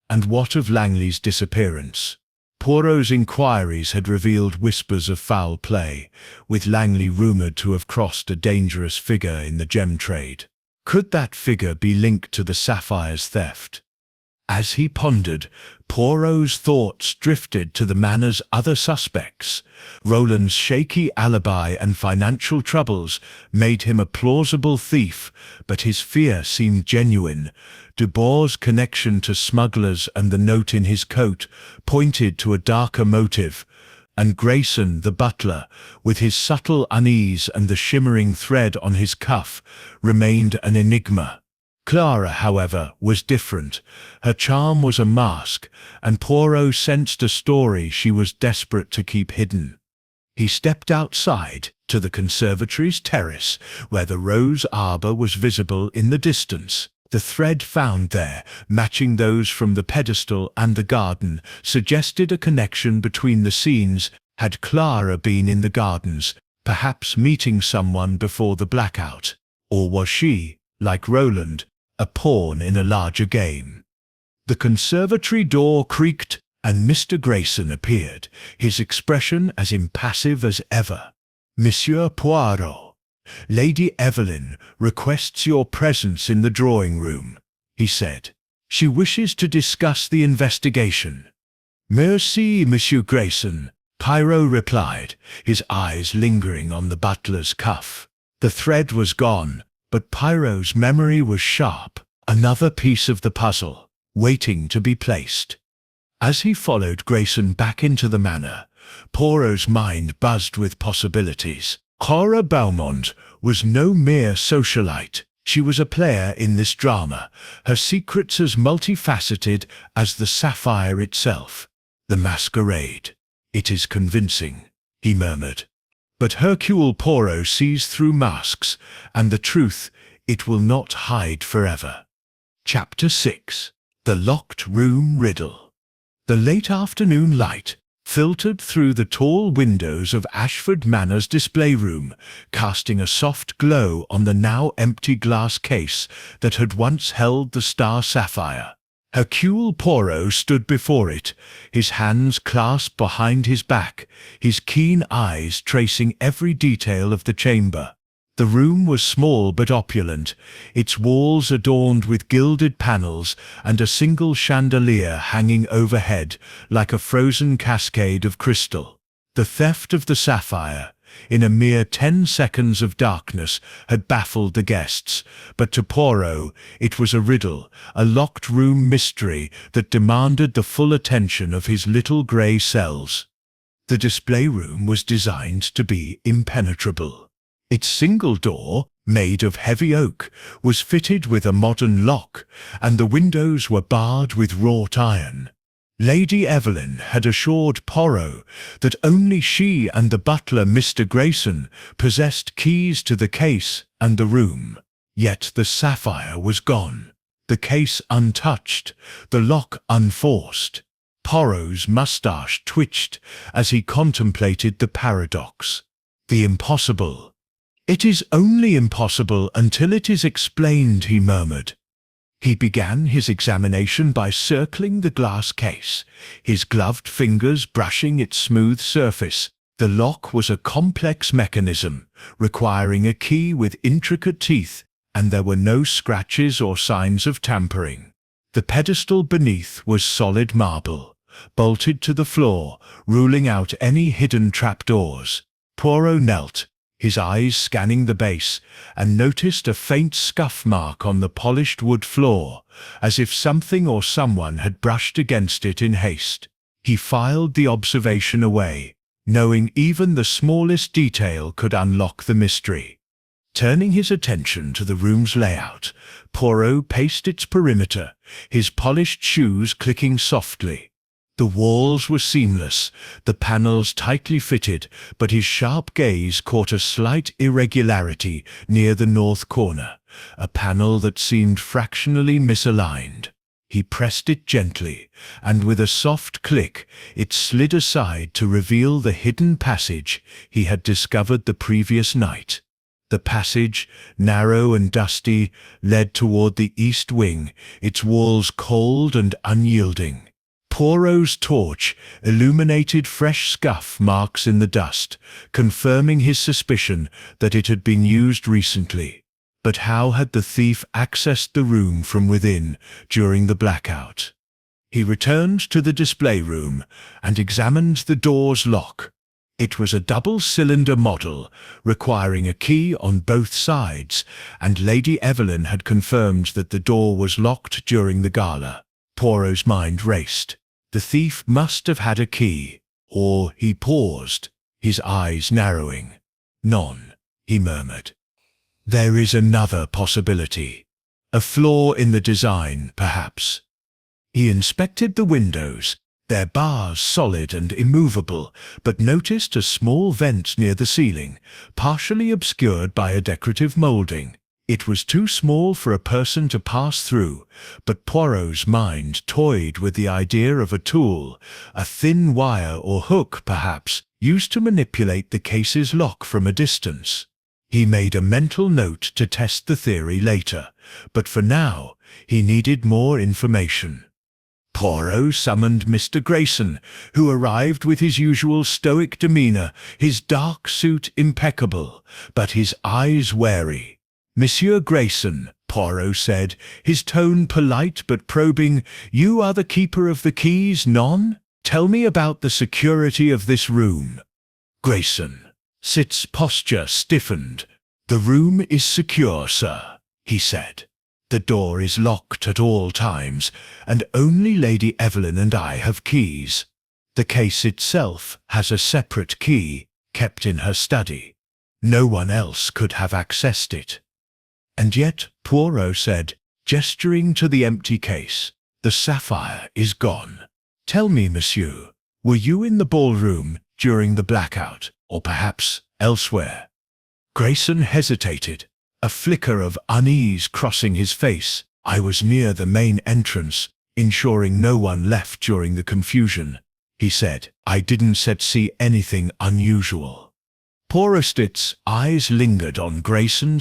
A: And what of Langley's disappearance? Poirot's inquiries had revealed whispers of foul play, with Langley rumoured to have crossed a dangerous figure in the gem trade. Could that figure be linked to the sapphire's theft? As he pondered, Poirot's thoughts drifted to the manor's other suspects. Roland's shaky alibi and financial troubles made him a plausible thief, but his fear seemed genuine. Dubois' connection to smugglers and the note in his coat pointed to a darker motive, and Grayson, the butler, with his subtle unease and the shimmering thread on his cuff, remained an enigma. Clara, however, was different. Her charm was a mask, and Poirot sensed a story she was desperate to keep hidden. He stepped outside, to the conservatory's terrace, where the rose arbour was visible in the distance. The thread found there, matching those from the pedestal and the garden, suggested a connection between the scenes. Had Clara been in the gardens, perhaps meeting someone before the blackout? Or was she, like Roland, a pawn in a larger game? The conservatory door creaked, and Mr. Grayson appeared, his expression as impassive as ever. "Monsieur Poirot, Lady Evelyn requests your presence in the drawing-room," he said. "She wishes to discuss the investigation." "Merci, Monsieur Grayson," Poirot replied, his eyes lingering on the butler's cuff. The thread was gone, but Poirot's memory was sharp, another piece of the puzzle, waiting to be placed. As he followed Grayson back into the manor, Poirot's mind buzzed with possibilities. Clara Beaumont was no mere socialite. She was a player in this drama, her secrets as multifaceted as the sapphire itself. "The masquerade. It is convincing," he murmured. "But Hercule Poirot sees through masks, and the truth it will not hide forever." Chapter 6. The Locked Room Riddle. The late afternoon light filtered through the tall windows of Ashford Manor's display room, casting a soft glow on the now empty glass case that had once held the Star Sapphire. Hercule Poirot stood before it, his hands clasped behind his back, his keen eyes tracing every detail of the chamber. The room was small but opulent, its walls adorned with gilded panels and a single chandelier hanging overhead like a frozen cascade of crystal. The theft of the sapphire, in a mere 10 seconds of darkness, had baffled the guests, but to Poirot it was a riddle, a locked room mystery that demanded the full attention of his little grey cells. The display room was designed to be impenetrable. Its single door, made of heavy oak, was fitted with a modern lock, and the windows were barred with wrought iron. Lady Evelyn had assured Poirot that only she and the butler Mr. Grayson possessed keys to the case and the room. Yet the sapphire was gone, the case untouched, the lock unforced. Poirot's moustache twitched as he contemplated the paradox. The impossible. "It is only impossible until it is explained," he murmured. He began his examination by circling the glass case, his gloved fingers brushing its smooth surface. The lock was a complex mechanism, requiring a key with intricate teeth, and there were no scratches or signs of tampering. The pedestal beneath was solid marble, bolted to the floor, ruling out any hidden trapdoors. Poirot knelt, his eyes scanning the base, and noticed a faint scuff mark on the polished wood floor, as if something or someone had brushed against it in haste. He filed the observation away, knowing even the smallest detail could unlock the mystery. Turning his attention to the room's layout, Poirot paced its perimeter, his polished shoes clicking softly. The walls were seamless, the panels tightly fitted, but his sharp gaze caught a slight irregularity near the north corner, a panel that seemed fractionally misaligned. He pressed it gently, and with a soft click, it slid aside to reveal the hidden passage he had discovered the previous night. The passage, narrow and dusty, led toward the east wing, its walls cold and unyielding. Poirot's torch illuminated fresh scuff marks in the dust, confirming his suspicion that it had been used recently. But how had the thief accessed the room from within during the blackout? He returned to the display room and examined the door's lock. It was a double-cylinder model, requiring a key on both sides, and Lady Evelyn had confirmed that the door was locked during the gala. Poirot's mind raced. The thief must have had a key, or he paused, his eyes narrowing. "None," he murmured. "There is another possibility. A flaw in the design, perhaps." He inspected the windows, their bars solid and immovable, but noticed a small vent near the ceiling, partially obscured by a decorative moulding. It was too small for a person to pass through, but Poirot's mind toyed with the idea of a tool, a thin wire or hook perhaps, used to manipulate the case's lock from a distance. He made a mental note to test the theory later, but for now he needed more information. Poirot summoned Mr. Grayson, who arrived with his usual stoic demeanour, his dark suit impeccable, but his eyes wary. "Monsieur Grayson," Poirot said, his tone polite but probing, "you are the keeper of the keys, non? Tell me about the security of this room." Grayson. Sit's posture stiffened. "The room is secure, sir," he said. "The door is locked at all times, and only Lady Evelyn and I have keys. The case itself has a separate key, kept in her study. No one else could have accessed it." "And yet," Poirot said, gesturing to the empty case, "the sapphire is gone. Tell me, monsieur, were you in the ballroom during the blackout, or perhaps elsewhere?" Grayson hesitated, a flicker of unease crossing his face. "I was near the main entrance, ensuring no one left during the confusion," he said. "I didn't see anything unusual." Poirot's eyes lingered on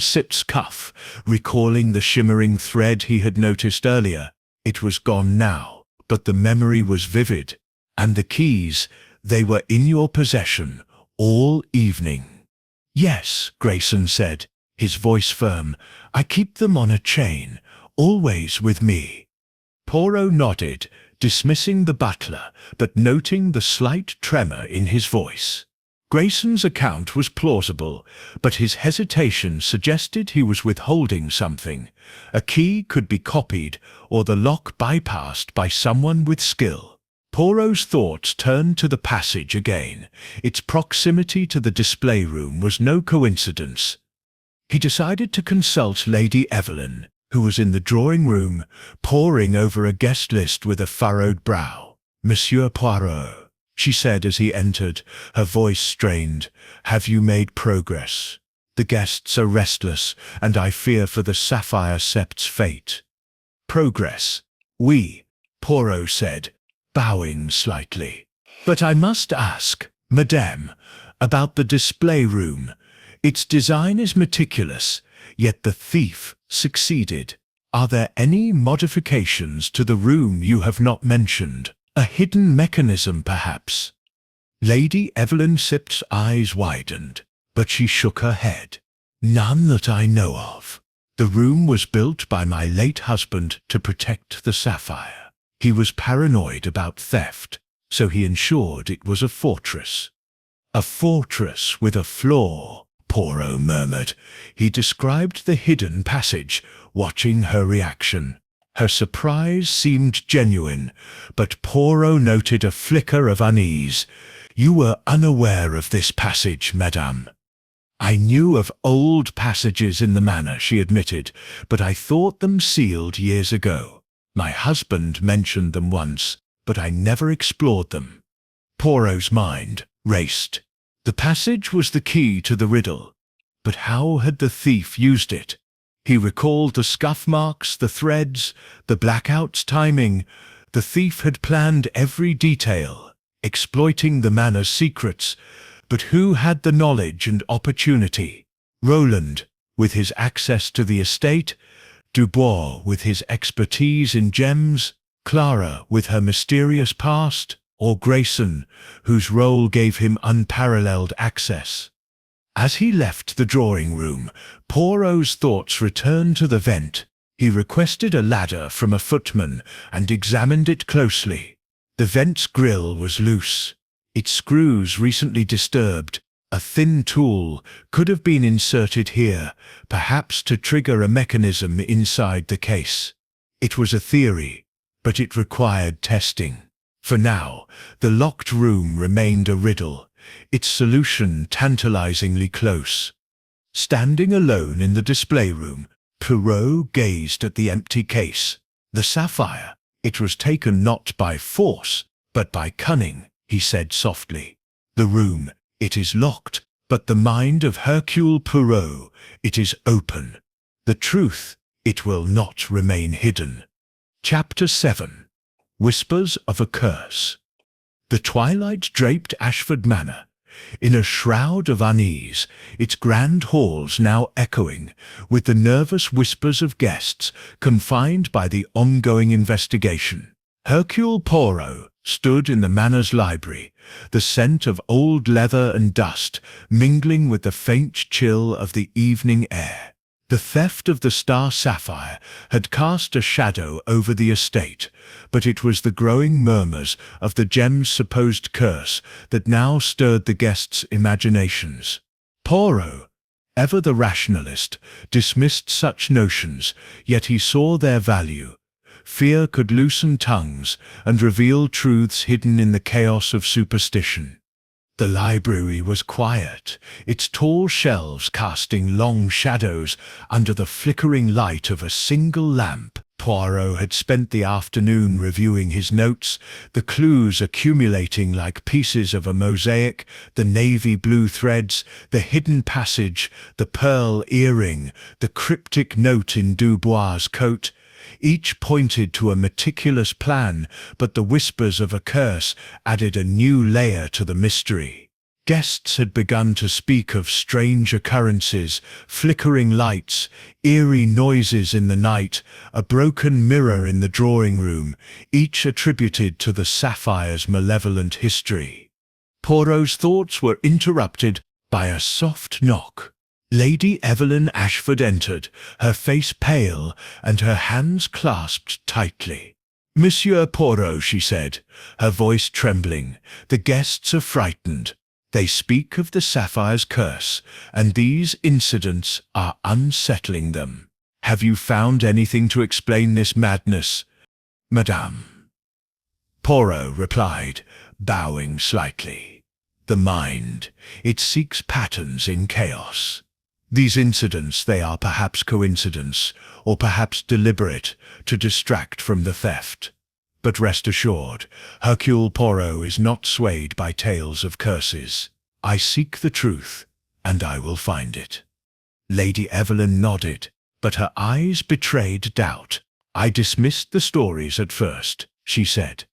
A: Sit's cuff, recalling the shimmering thread he had noticed earlier. It was gone now, but the memory was vivid. "And the keys, they were in your possession all evening?" "Yes," Grayson said, his voice firm. "I keep them on a chain, always with me." Poirot nodded, dismissing the butler, but noting the slight tremor in his voice. Grayson's account was plausible, but his hesitation suggested he was withholding something. A key could be copied, or the lock bypassed by someone with skill. Poirot's thoughts turned to the passage again. Its proximity to the display room was no coincidence. He decided to consult Lady Evelyn, who was in the drawing-room, poring over a guest list with a furrowed brow. "Monsieur Poirot," she said as he entered, her voice strained, "have you made progress? The guests are restless, and I fear for the sapphire sept's fate." "Progress? Oui," Poirot said, bowing slightly. "But I must ask, madame, about the display room. Its design is meticulous, yet the thief succeeded. Are there any modifications to the room you have not mentioned? A hidden mechanism, perhaps?" Lady Evelyn Sip's eyes widened, but she shook her head. "None that I know of. The room was built by my late husband to protect the sapphire. He was paranoid about theft, so he ensured it was a fortress." "A fortress with a flaw," Poirot murmured. He described the hidden passage, watching her reaction. Her surprise seemed genuine, but Poirot noted a flicker of unease. "You were unaware of this passage, madame." "I knew of old passages in the manor," she admitted, "but I thought them sealed years ago. My husband mentioned them once, but I never explored them. Poirot's mind raced. The passage was the key to the riddle, but how had the thief used it? He recalled the scuff marks, the threads, the blackout's timing. The thief had planned every detail, exploiting the manor's secrets. But who had the knowledge and opportunity? Roland, with his access to the estate, Dubois with his expertise in gems, Clara with her mysterious past, or Grayson, whose role gave him unparalleled access. As he left the drawing room, Poirot's thoughts returned to the vent. He requested a ladder from a footman and examined it closely. The vent's grill was loose, its screws recently disturbed. A thin tool could have been inserted here, perhaps to trigger a mechanism inside the case. It was a theory, but it required testing. For now, the locked room remained a riddle, its solution tantalizingly close. Standing alone in the display room, Poirot gazed at the empty case. The sapphire. It was taken not by force, but by cunning, he said softly. The room. It is locked, but the mind of Hercule Poirot, it is open. The truth, it will not remain hidden. Chapter 7. Whispers of a Curse. The twilight draped Ashford Manor, in a shroud of unease, its grand halls now echoing with the nervous whispers of guests confined by the ongoing investigation. Hercule Poirot stood in the manor's library, the scent of old leather and dust mingling with the faint chill of the evening air. The theft of the Star Sapphire had cast a shadow over the estate, but it was the growing murmurs of the gem's supposed curse that now stirred the guests' imaginations. Poirot, ever the rationalist, dismissed such notions, yet he saw their value. Fear could loosen tongues and reveal truths hidden in the chaos of superstition. The library was quiet, its tall shelves casting long shadows under the flickering light of a single lamp. Poirot had spent the afternoon reviewing his notes, the clues accumulating like pieces of a mosaic, the navy blue threads, the hidden passage, the pearl earring, the cryptic note in Dubois' coat. Each pointed to a meticulous plan, but the whispers of a curse added a new layer to the mystery. Guests had begun to speak of strange occurrences, flickering lights, eerie noises in the night, a broken mirror in the drawing room, each attributed to the sapphire's malevolent history. Poirot's thoughts were interrupted by a soft knock. Lady Evelyn Ashford entered, her face pale and her hands clasped tightly. "Monsieur Poirot," she said, her voice trembling, "the guests are frightened. They speak of the sapphire's curse, and these incidents are unsettling them. Have you found anything to explain this madness, Madame?" Poirot replied, bowing slightly. "The mind, it seeks patterns in chaos. These incidents, they are perhaps coincidence, or perhaps deliberate, to distract from the theft. But rest assured, Hercule Poirot is not swayed by tales of curses. I seek the truth, and I will find it." Lady Evelyn nodded, but her eyes betrayed doubt. "I dismissed the stories at first," she said.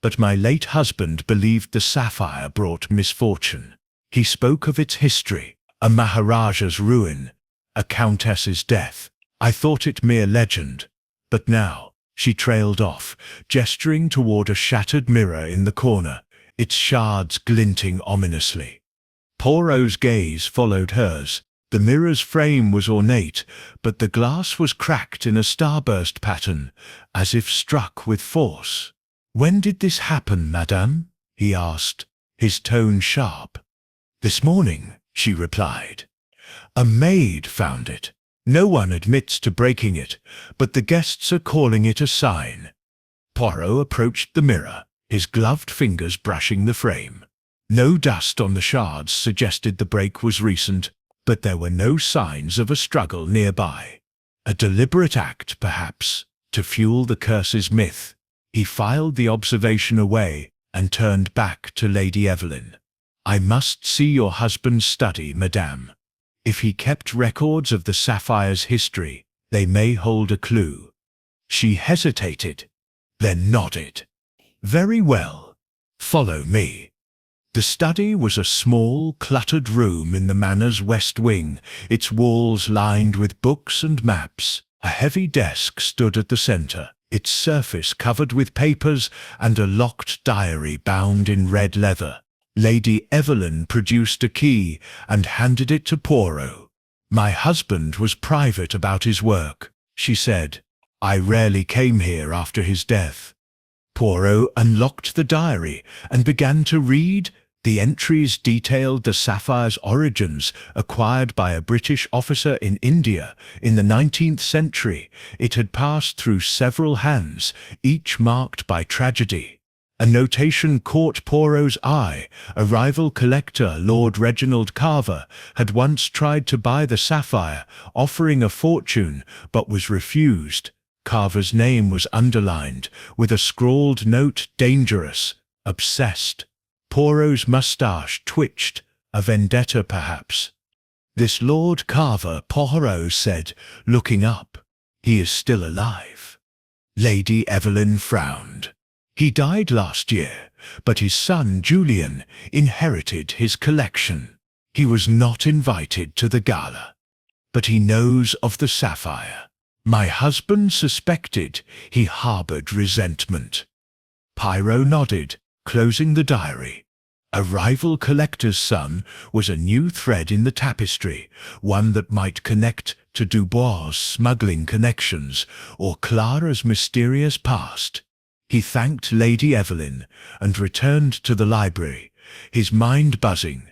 A: "But my late husband believed the sapphire brought misfortune. He spoke of its history. A Maharaja's ruin, a countess's death. I thought it mere legend. But now," she trailed off, gesturing toward a shattered mirror in the corner, its shards glinting ominously. Poirot's gaze followed hers. The mirror's frame was ornate, but the glass was cracked in a starburst pattern, as if struck with force. "When did this happen, madame?" he asked, his tone sharp. "This morning," she replied. "A maid found it. No one admits to breaking it, but the guests are calling it a sign." Poirot approached the mirror, his gloved fingers brushing the frame. No dust on the shards suggested the break was recent, but there were no signs of a struggle nearby. A deliberate act, perhaps, to fuel the curse's myth. He filed the observation away and turned back to Lady Evelyn. "I must see your husband's study, madame. If he kept records of the sapphire's history, they may hold a clue." She hesitated, then nodded. "Very well. Follow me." The study was a small, cluttered room in the manor's west wing, its walls lined with books and maps. A heavy desk stood at the center, its surface covered with papers and a locked diary bound in red leather. Lady Evelyn produced a key and handed it to Poirot. "My husband was private about his work," she said. "I rarely came here after his death." Poirot unlocked the diary and began to read. The entries detailed the sapphire's origins, acquired by a British officer in India in the 19th century. It had passed through several hands, each marked by tragedy. A notation caught Poirot's eye. A rival collector, Lord Reginald Carver, had once tried to buy the sapphire, offering a fortune, but was refused. Carver's name was underlined, with a scrawled note: "Dangerous, obsessed." Poirot's moustache twitched. A vendetta, perhaps. "This Lord Carver," Poirot said, looking up. "He is still alive." Lady Evelyn frowned. "He died last year, but his son Julian inherited his collection. He was not invited to the gala. But he knows of the sapphire. My husband suspected he harbored resentment." Poirot nodded, closing the diary. A rival collector's son was a new thread in the tapestry, one that might connect to Dubois' smuggling connections or Clara's mysterious past. He thanked Lady Evelyn and returned to the library, his mind buzzing.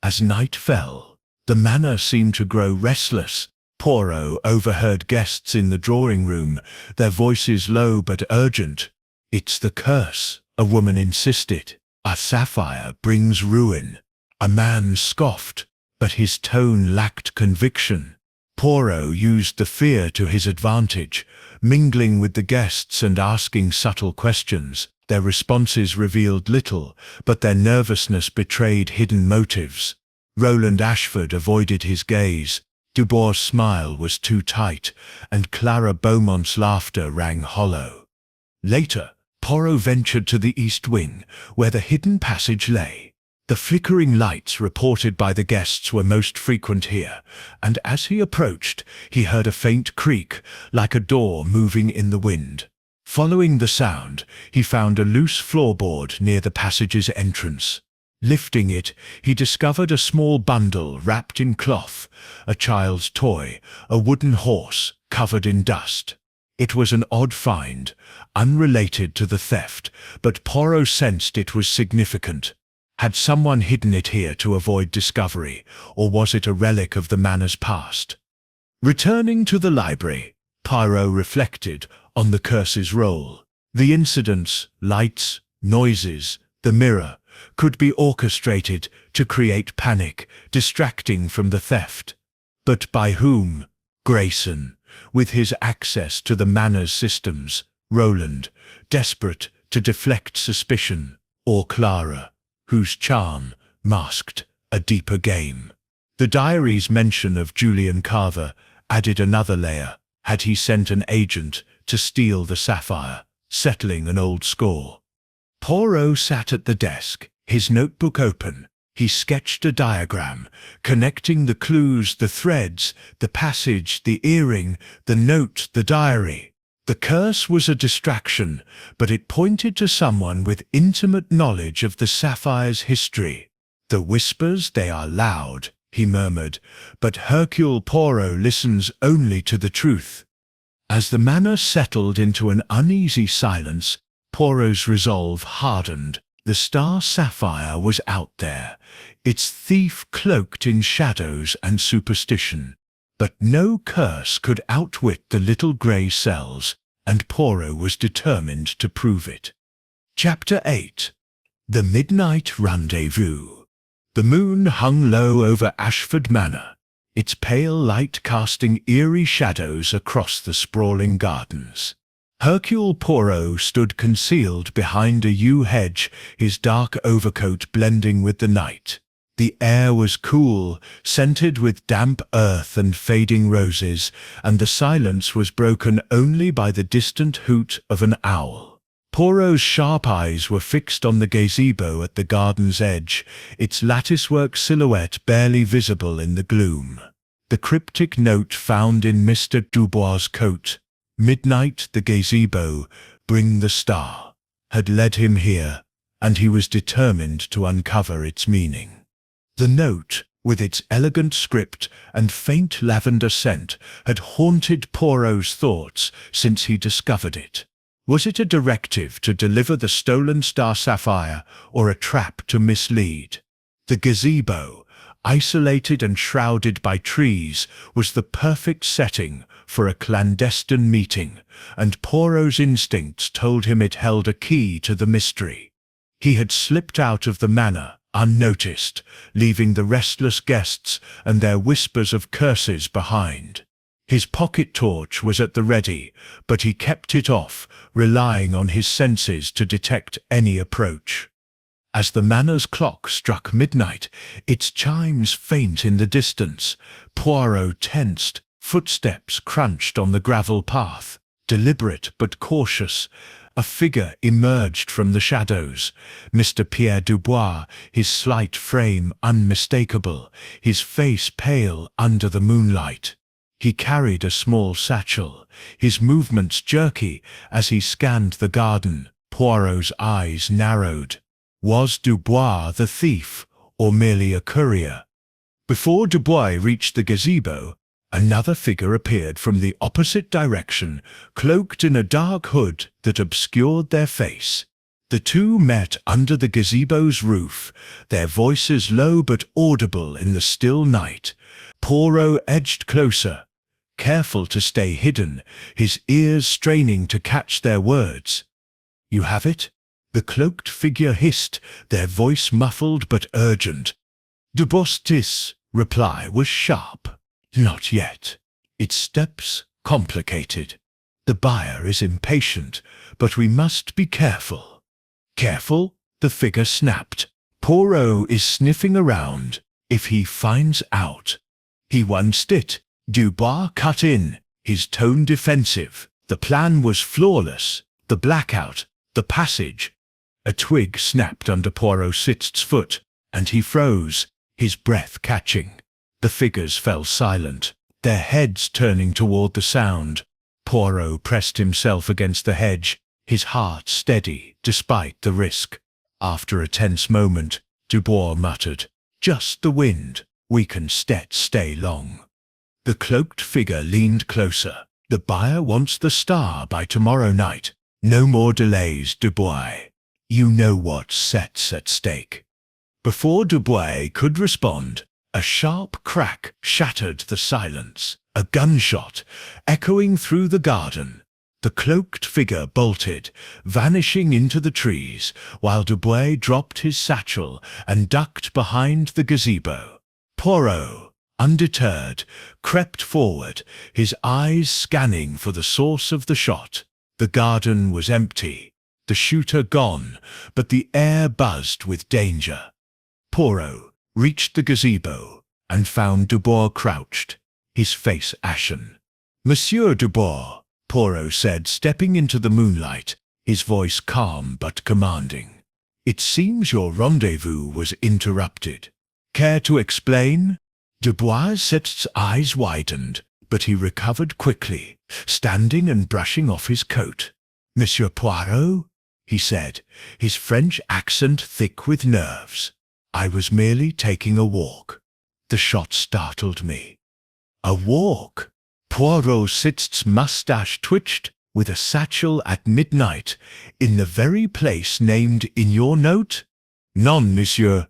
A: As night fell, the manor seemed to grow restless. Poirot overheard guests in the drawing room, their voices low but urgent. "It's the curse," a woman insisted. "A sapphire brings ruin." A man scoffed, but his tone lacked conviction. Poirot used the fear to his advantage, mingling with the guests and asking subtle questions. Their responses revealed little, but their nervousness betrayed hidden motives. Roland Ashford avoided his gaze. Dubois' smile was too tight, and Clara Beaumont's laughter rang hollow. Later, Poirot ventured to the east wing, where the hidden passage lay. The flickering lights reported by the guests were most frequent here, and as he approached, he heard a faint creak, like a door moving in the wind. Following the sound, he found a loose floorboard near the passage's entrance. Lifting it, he discovered a small bundle wrapped in cloth, a child's toy, a wooden horse covered in dust. It was an odd find, unrelated to the theft, but Poirot sensed it was significant. Had someone hidden it here to avoid discovery, or was it a relic of the manor's past? Returning to the library, Poirot reflected on the curse's role. The incidents, lights, noises, the mirror, could be orchestrated to create panic, distracting from the theft. But by whom? Grayson, with his access to the manor's systems, Roland, desperate to deflect suspicion, or Clara, whose charm masked a deeper game. The diary's mention of Julian Carver added another layer. Had he sent an agent to steal the sapphire, settling an old score? Poirot sat at the desk, his notebook open. He sketched a diagram, connecting the clues, the threads, the passage, the earring, the note, the diary. The curse was a distraction, but it pointed to someone with intimate knowledge of the sapphire's history. "The whispers, they are loud," he murmured, "but Hercule Poirot listens only to the truth." As the manor settled into an uneasy silence, Poirot's resolve hardened. The Star Sapphire was out there, its thief cloaked in shadows and superstition. But no curse could outwit the little grey cells, and Poirot was determined to prove it. Chapter 8. The Midnight Rendezvous. The moon hung low over Ashford Manor, its pale light casting eerie shadows across the sprawling gardens. Hercule Poirot stood concealed behind a yew hedge, his dark overcoat blending with the night. The air was cool, scented with damp earth and fading roses, and the silence was broken only by the distant hoot of an owl. Poirot's sharp eyes were fixed on the gazebo at the garden's edge, its latticework silhouette barely visible in the gloom. The cryptic note found in Mr. Dubois' coat, "Midnight, the gazebo, bring the star," had led him here, and he was determined to uncover its meaning. The note, with its elegant script and faint lavender scent, had haunted Poirot's thoughts since he discovered it. Was it a directive to deliver the stolen Star Sapphire, or a trap to mislead? The gazebo, isolated and shrouded by trees, was the perfect setting for a clandestine meeting, and Poirot's instincts told him it held a key to the mystery. He had slipped out of the manor, unnoticed, leaving the restless guests and their whispers of curses behind. His pocket torch was at the ready, but he kept it off, relying on his senses to detect any approach. As the manor's clock struck midnight, its chimes faint in the distance, Poirot tensed, footsteps crunched on the gravel path. Deliberate but cautious, a figure emerged from the shadows. Mr. Pierre Dubois, his slight frame unmistakable, his face pale under the moonlight. He carried a small satchel, his movements jerky as he scanned the garden. Poirot's eyes narrowed. Was Dubois the thief, or merely a courier? Before Dubois reached the gazebo, another figure appeared from the opposite direction, cloaked in a dark hood that obscured their face. The two met under the gazebo's roof, their voices low but audible in the still night. Poirot edged closer, careful to stay hidden, his ears straining to catch their words. "You have it?" the cloaked figure hissed, their voice muffled but urgent. Dubois' reply was sharp. "Not yet. Its steps complicated. The buyer is impatient, but we must be careful." "Careful?" the figure snapped. "Poirot is sniffing around. If he finds out—" "He wants it," Dubois cut in, his tone defensive. The plan was flawless. The blackout, the passage. A twig snapped under Poirot's foot, and he froze, his breath catching. The figures fell silent, their heads turning toward the sound. Poirot pressed himself against the hedge, his heart steady despite the risk. After a tense moment, Dubois muttered, "Just the wind. We can stay long." The cloaked figure leaned closer. "The buyer wants the star by tomorrow night. No more delays, Dubois. You know what's at stake." Before Dubois could respond, a sharp crack shattered the silence. A gunshot, echoing through the garden. The cloaked figure bolted, vanishing into the trees, while Dubois dropped his satchel and ducked behind the gazebo. Poirot, undeterred, crept forward, his eyes scanning for the source of the shot. The garden was empty, the shooter gone, but the air buzzed with danger. Poirot reached the gazebo and found Dubois crouched, his face ashen. "Monsieur Dubois," Poirot said, stepping into the moonlight, his voice calm but commanding. "It seems your rendezvous was interrupted. Care to explain?" Dubois' eyes widened, but he recovered quickly, standing and brushing off his coat. "Monsieur Poirot," he said, his French accent thick with nerves. "I was merely taking a walk. The shot startled me." "A walk?" Poirot's mustache twitched. "With a satchel at midnight, in the very place named in your note?" "Non, monsieur.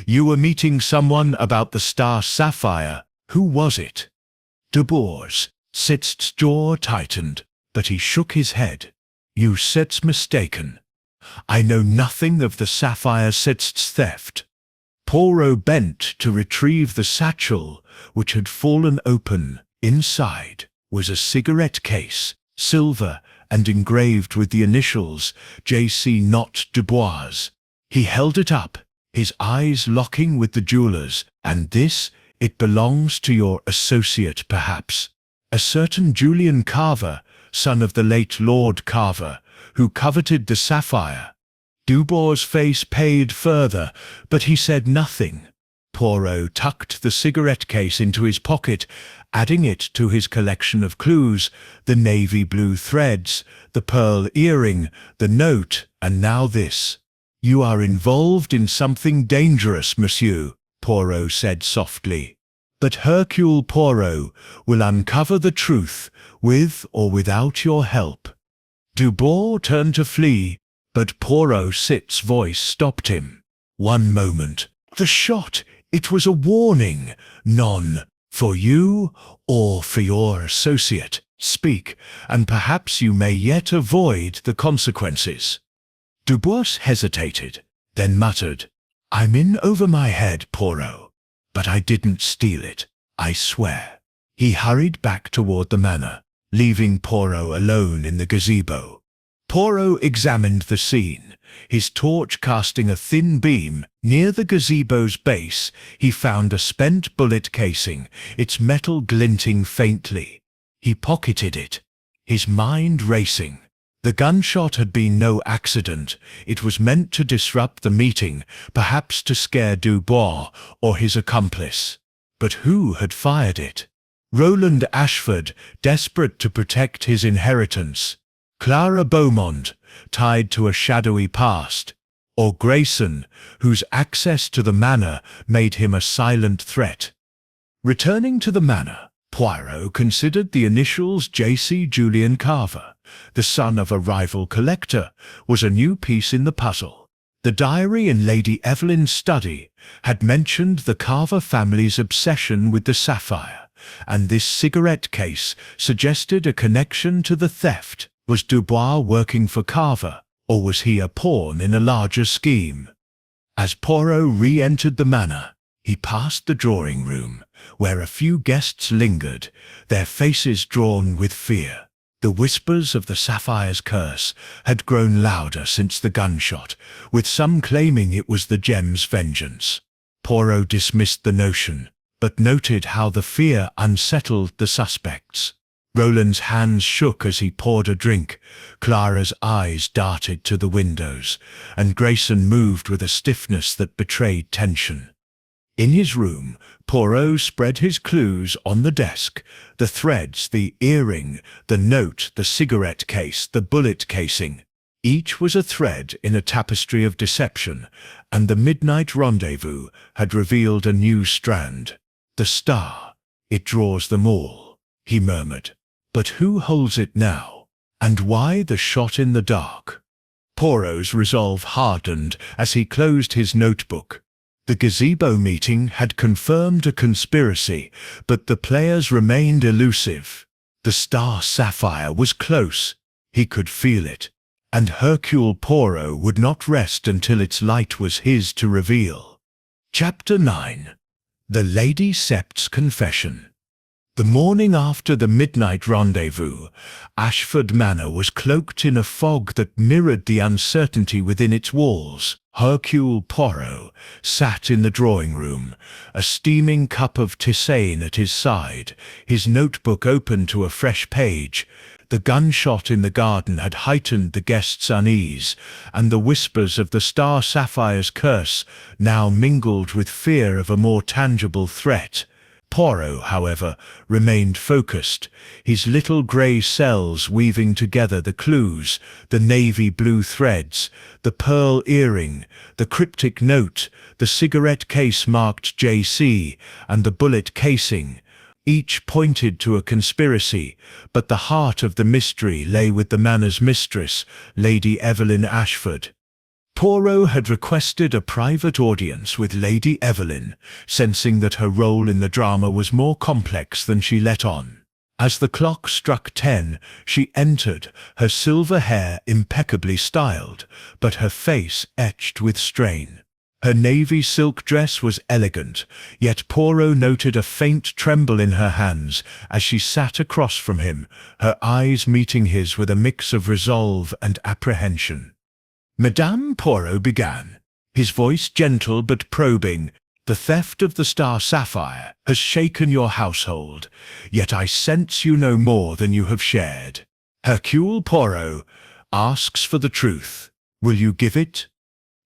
A: You were meeting someone about the Star Sapphire. Who was it?" Dubois' jaw tightened, but he shook his head. "You said's mistaken. I know nothing of the Sapphire theft." Poirot bent to retrieve the satchel, which had fallen open. Inside was a cigarette case, silver and engraved with the initials J.C. not Dubois. He held it up, his eyes locking with the jeweller's. "And this, it belongs to your associate perhaps, a certain Julian Carver, son of the late Lord Carver, who coveted the sapphire." Dubois' face paled further, but he said nothing. Poirot tucked the cigarette case into his pocket, adding it to his collection of clues: the navy blue threads, the pearl earring, the note, and now this. "You are involved in something dangerous, monsieur," Poirot said softly. "But Hercule Poirot will uncover the truth, with or without your help." Dubois turned to flee, but Poirot's voice stopped him. "One moment. The shot, it was a warning. None for you or for your associate. Speak, and perhaps you may yet avoid the consequences." Dubois hesitated, then muttered, "I'm in over my head, Poirot, but I didn't steal it, I swear." He hurried back toward the manor, leaving Poirot alone in the gazebo. Poirot examined the scene, his torch casting a thin beam. Near the gazebo's base, he found a spent bullet casing, its metal glinting faintly. He pocketed it, his mind racing. The gunshot had been no accident. It was meant to disrupt the meeting, perhaps to scare Dubois or his accomplice. But who had fired it? Roland Ashford, desperate to protect his inheritance. Clara Beaumont, tied to a shadowy past. Or Grayson, whose access to the manor made him a silent threat. Returning to the manor, Poirot considered the initials J.C. Julian Carver, the son of a rival collector, was a new piece in the puzzle. The diary in Lady Evelyn's study had mentioned the Carver family's obsession with the sapphire, and this cigarette case suggested a connection to the theft. Was Dubois working for Carver, or was he a pawn in a larger scheme? As Poirot re-entered the manor, he passed the drawing-room, where a few guests lingered, their faces drawn with fear. The whispers of the sapphire's curse had grown louder since the gunshot, with some claiming it was the gem's vengeance. Poirot dismissed the notion, but noted how the fear unsettled the suspects. Roland's hands shook as he poured a drink, Clara's eyes darted to the windows, and Grayson moved with a stiffness that betrayed tension. In his room, Poirot spread his clues on the desk: the threads, the earring, the note, the cigarette case, the bullet casing. Each was a thread in a tapestry of deception, and the midnight rendezvous had revealed a new strand. "The star, it draws them all," he murmured. "But who holds it now? And why the shot in the dark?" Poirot's resolve hardened as he closed his notebook. The gazebo meeting had confirmed a conspiracy, but the players remained elusive. The Star Sapphire was close. He could feel it. And Hercule Poirot would not rest until its light was his to reveal. Chapter 9. The Lady Sept's Confession. The morning after the midnight rendezvous, Ashford Manor was cloaked in a fog that mirrored the uncertainty within its walls. Hercule Poirot sat in the drawing-room, a steaming cup of tisane at his side, his notebook open to a fresh page. The gunshot in the garden had heightened the guests' unease, and the whispers of the Star Sapphire's curse now mingled with fear of a more tangible threat. Poirot, however, remained focused, his little grey cells weaving together the clues, the navy blue threads, the pearl earring, the cryptic note, the cigarette case marked J.C., and the bullet casing. Each pointed to a conspiracy, but the heart of the mystery lay with the manor's mistress, Lady Evelyn Ashford. Poirot had requested a private audience with Lady Evelyn, sensing that her role in the drama was more complex than she let on. As the clock struck 10, she entered, her silver hair impeccably styled, but her face etched with strain. Her navy silk dress was elegant, yet Poirot noted a faint tremble in her hands as she sat across from him, her eyes meeting his with a mix of resolve and apprehension. "Madame," Poirot began, his voice gentle but probing, "the theft of the Star Sapphire has shaken your household, yet I sense you know more than you have shared. Hercule Poirot asks for the truth. Will you give it?"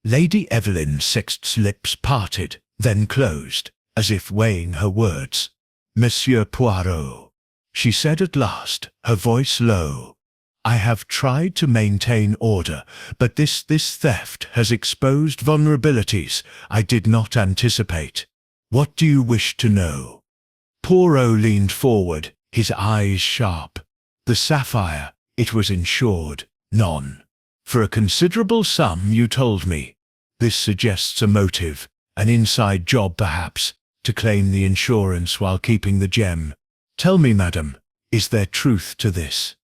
A: Lady Evelyn Sixt's lips parted, then closed, as if weighing her words. "Monsieur Poirot," she said at last, her voice low, "I have tried to maintain order, but this theft has exposed vulnerabilities I did not anticipate. What do you wish to know?" Poirot leaned forward, his eyes sharp. "The sapphire, it was insured, non. For a considerable sum, you told me. This suggests a motive, an inside job perhaps, to claim the insurance while keeping the gem. Tell me, madam, is there truth to this?"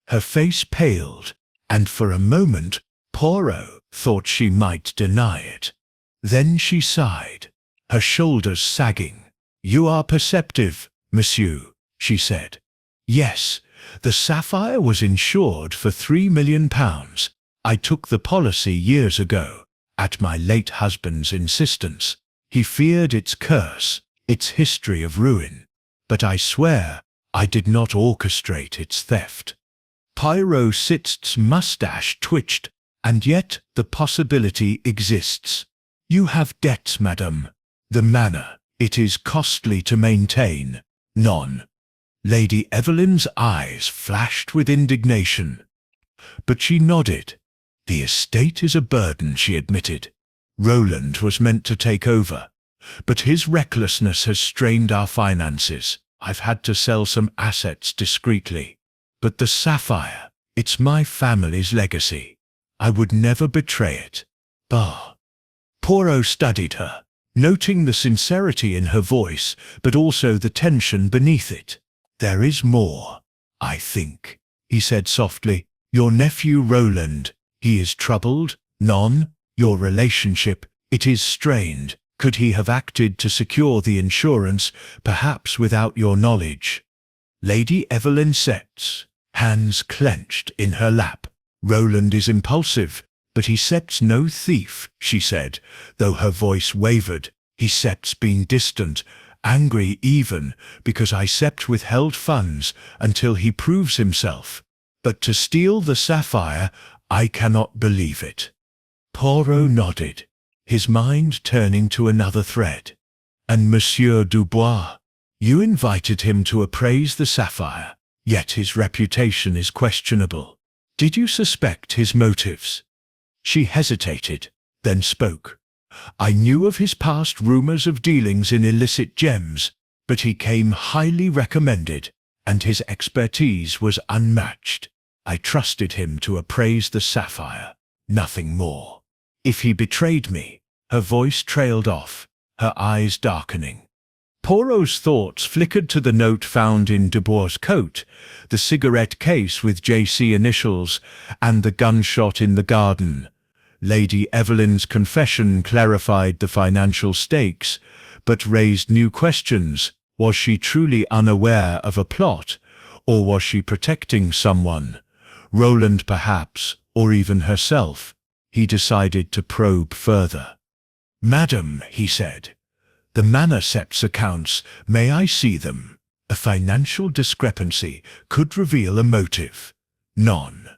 A: Her face paled, and for a moment Poirot thought she might deny it. Then she sighed, her shoulders sagging. "You are perceptive, monsieur," she said. "Yes, the sapphire was insured for £3 million. I took the policy years ago, at my late husband's insistence. He feared its curse, its history of ruin. But I swear I did not orchestrate its theft." Poirot Sixt's mustache twitched, "And yet the possibility exists. You have debts, madame. The manor, it is costly to maintain, non." Lady Evelyn's eyes flashed with indignation, but she nodded. "The estate is a burden," she admitted. "Roland was meant to take over, but his recklessness has strained our finances. I've had to sell some assets discreetly. But the sapphire, it's my family's legacy. I would never betray it." "Ah." Poirot studied her, noting the sincerity in her voice, but also the tension beneath it. "There is more, I think," he said softly. "Your nephew Roland, he is troubled, non? Your relationship, it is strained. Could he have acted to secure the insurance, perhaps without your knowledge?" Lady Evelyn Sets, hands clenched in her lap. "Roland is impulsive, but he sets no thief," she said, though her voice wavered. "He sets being distant, angry even, because I Sept withheld funds until he proves himself. But to steal the sapphire, I cannot believe it." Poirot nodded, his mind turning to another thread. "And Monsieur Dubois? You invited him to appraise the sapphire, yet his reputation is questionable. Did you suspect his motives?" She hesitated, then spoke. "I knew of his past rumors of dealings in illicit gems, but he came highly recommended, and his expertise was unmatched. I trusted him to appraise the sapphire, nothing more. If he betrayed me—" Her voice trailed off, her eyes darkening. Poirot's thoughts flickered to the note found in Dubois' coat, the cigarette case with JC initials, and the gunshot in the garden. Lady Evelyn's confession clarified the financial stakes, but raised new questions. Was she truly unaware of a plot, or was she protecting someone? Roland perhaps, or even herself. He decided to probe further. "Madam," he said, "the manor Sept's accounts, may I see them? A financial discrepancy could reveal a motive, non."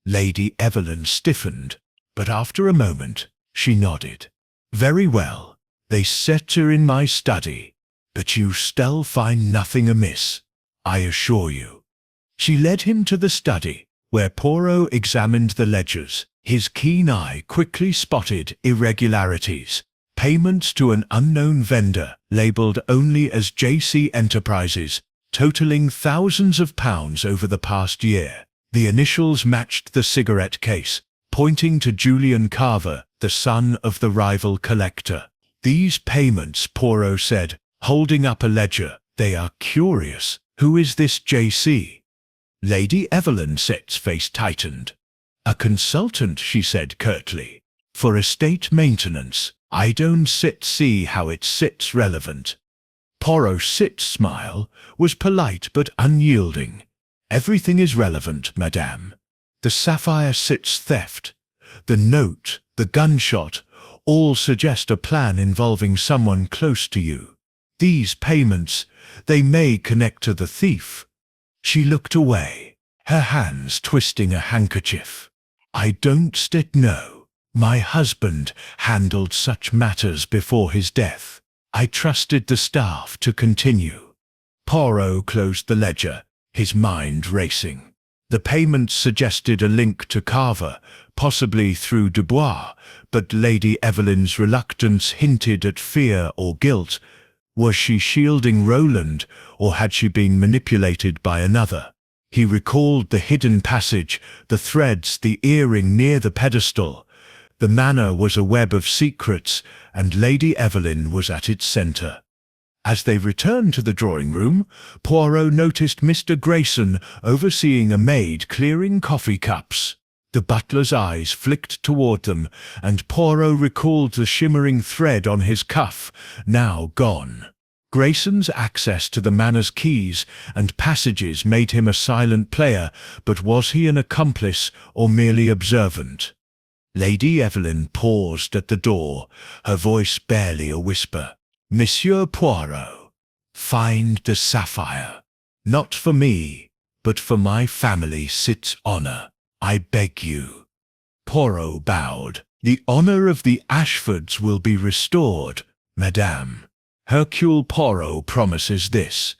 A: Lady Evelyn stiffened, but after a moment, she nodded. "Very well, they set her in my study, but you still find nothing amiss, I assure you." She led him to the study, where Poirot examined the ledgers. His keen eye quickly spotted irregularities. Payments to an unknown vendor, labelled only as JC Enterprises, totaling thousands of pounds over the past year. The initials matched the cigarette case, pointing to Julian Carver, the son of the rival collector. "These payments," Poirot said, holding up a ledger, "they are curious. Who is this JC?" Lady Evelyn Sett's face tightened. "A consultant," she said curtly. "For estate maintenance, I don't see how it sits relevant. Poirot's smile was polite but unyielding. Everything is relevant, madame. The sapphire sits theft. The note, the gunshot, all suggest a plan involving someone close to you. These payments, they may connect to the thief. She looked away, her hands twisting a handkerchief. I don't know. My husband handled such matters before his death. I trusted the staff to continue. Poirot closed the ledger, his mind racing. The payments suggested a link to Carver, possibly through Dubois, but Lady Evelyn's reluctance hinted at fear or guilt. Was she shielding Roland, or had she been manipulated by another? He recalled the hidden passage, the threads, the earring near the pedestal. The manor was a web of secrets, and Lady Evelyn was at its centre. As they returned to the drawing-room, Poirot noticed Mr. Grayson overseeing a maid clearing coffee cups. The butler's eyes flicked toward them, and Poirot recalled the shimmering thread on his cuff, now gone. Grayson's access to the manor's keys and passages made him a silent player, but was he an accomplice or merely observant? Lady Evelyn paused at the door, her voice barely a whisper. Monsieur Poirot, find the sapphire. Not for me, but for my family sits honor. I beg you. Poirot bowed. The honor of the Ashfords will be restored, madame. Hercule Poirot promises this.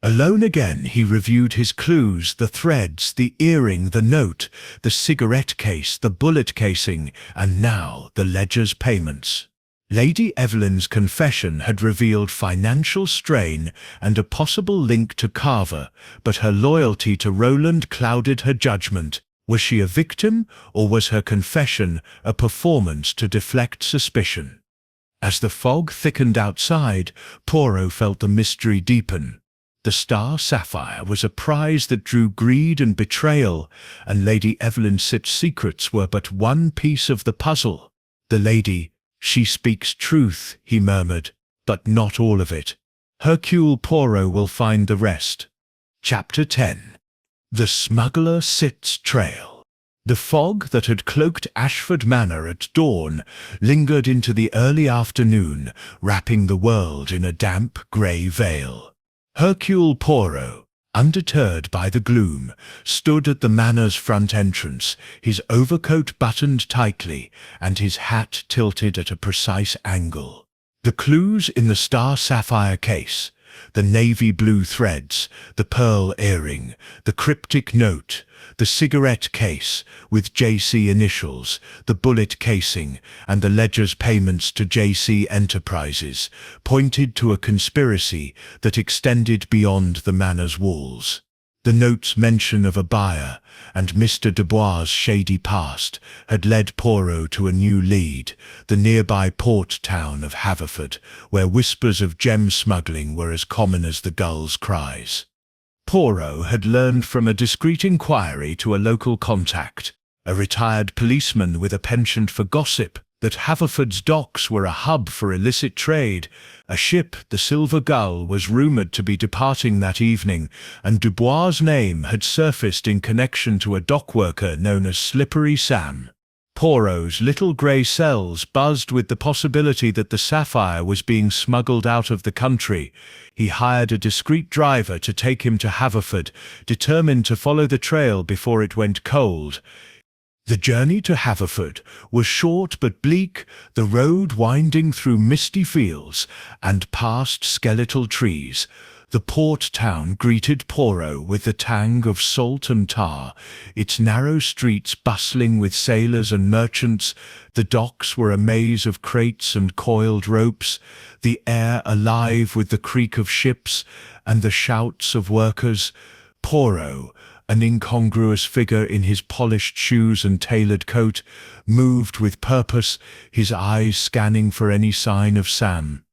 A: Alone again, he reviewed his clues, the threads, the earring, the note, the cigarette case, the bullet casing, and now the ledger's payments. Lady Evelyn's confession had revealed financial strain and a possible link to Carver, but her loyalty to Roland clouded her judgment. Was she a victim, or was her confession a performance to deflect suspicion? As the fog thickened outside, Poirot felt the mystery deepen. The Star Sapphire was a prize that drew greed and betrayal, and Lady Evelyn's secrets were but one piece of the puzzle. The lady, she speaks truth, he murmured, but not all of it. Hercule Poirot will find the rest. Chapter 10. The Smuggler Sits Trail. The fog that had cloaked Ashford Manor at dawn lingered into the early afternoon, wrapping the world in a damp grey veil. Hercule Poirot, undeterred by the gloom, stood at the manor's front entrance, his overcoat buttoned tightly and his hat tilted at a precise angle. The clues in the Star Sapphire case, the navy blue threads, the pearl earring, the cryptic note, the cigarette case with JC initials, the bullet casing, and the ledger's payments to JC Enterprises pointed to a conspiracy that extended beyond the manor's walls. The note's mention of a buyer and Mr. Dubois' shady past had led Poirot to a new lead, the nearby port town of Haverford, where whispers of gem smuggling were as common as the gulls' cries. Poirot had learned from a discreet inquiry to a local contact, a retired policeman with a penchant for gossip, that Haverford's docks were a hub for illicit trade. A ship, the Silver Gull, was rumoured to be departing that evening, and Dubois' name had surfaced in connection to a dockworker known as Slippery Sam. Poirot's little grey cells buzzed with the possibility that the sapphire was being smuggled out of the country. He hired a discreet driver to take him to Haverford, determined to follow the trail before it went cold. The journey to Haverford was short but bleak, the road winding through misty fields and past skeletal trees. The port town greeted Poirot with the tang of salt and tar, its narrow streets bustling with sailors and merchants. The docks were a maze of crates and coiled ropes, the air alive with the creak of ships and the shouts of workers. Poirot, an incongruous figure in his polished shoes and tailored coat, moved with purpose, his eyes scanning for any sign of Sam.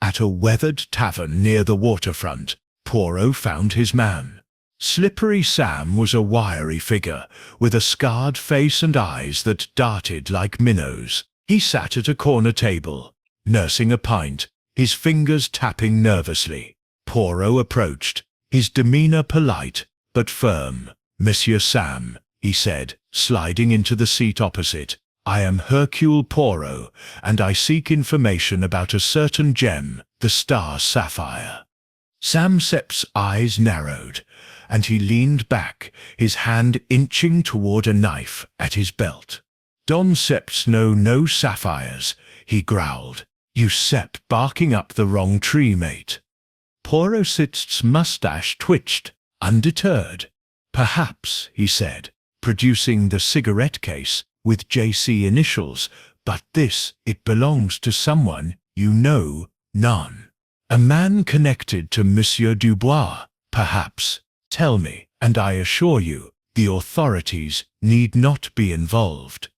A: At a weathered tavern near the waterfront, Poirot found his man. Slippery Sam was a wiry figure, with a scarred face and eyes that darted like minnows. He sat at a corner table, nursing a pint, his fingers tapping nervously. Poirot approached, his demeanour polite but firm. "Monsieur Sam," he said, sliding into the seat opposite, "I am Hercule Poirot, and I seek information about a certain gem, the Star Sapphire." Sam Sepp's eyes narrowed, and he leaned back, his hand inching toward a knife at his belt. "Don Sepp's know no sapphires," he growled. "You Sepp barking up the wrong tree, mate." Poirot's mustache twitched, undeterred. "Perhaps," he said, producing the cigarette case with JC initials, "but it belongs to someone you know." "None." "A man connected to Monsieur Dubois, perhaps. Tell me, and I assure you, the authorities need not be involved."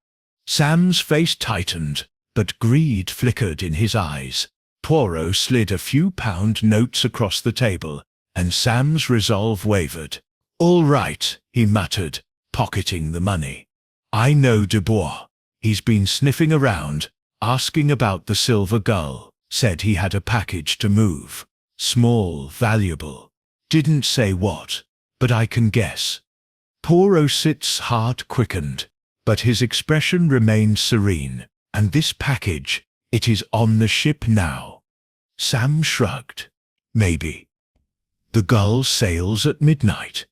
A: Sam's face tightened, but greed flickered in his eyes. Poirot slid a few pound notes across the table, and Sam's resolve wavered. "All right," he muttered, pocketing the money. "I know Dubois. He's been sniffing around, asking about the Silver Gull. Said he had a package to move. Small, valuable. Didn't say what, but I can guess." Poirot's heart quickened, but his expression remained serene. "And this package, it is on the ship now?" Sam shrugged. "Maybe. The Gull sails at midnight.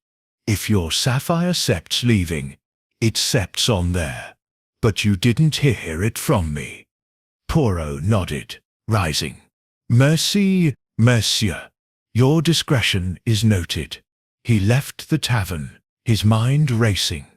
A: If your Sapphire Sept's leaving, it Sept's on there. But you didn't hear it from me." Poirot nodded, rising. "Merci, monsieur. Your discretion is noted." He left the tavern, his mind racing.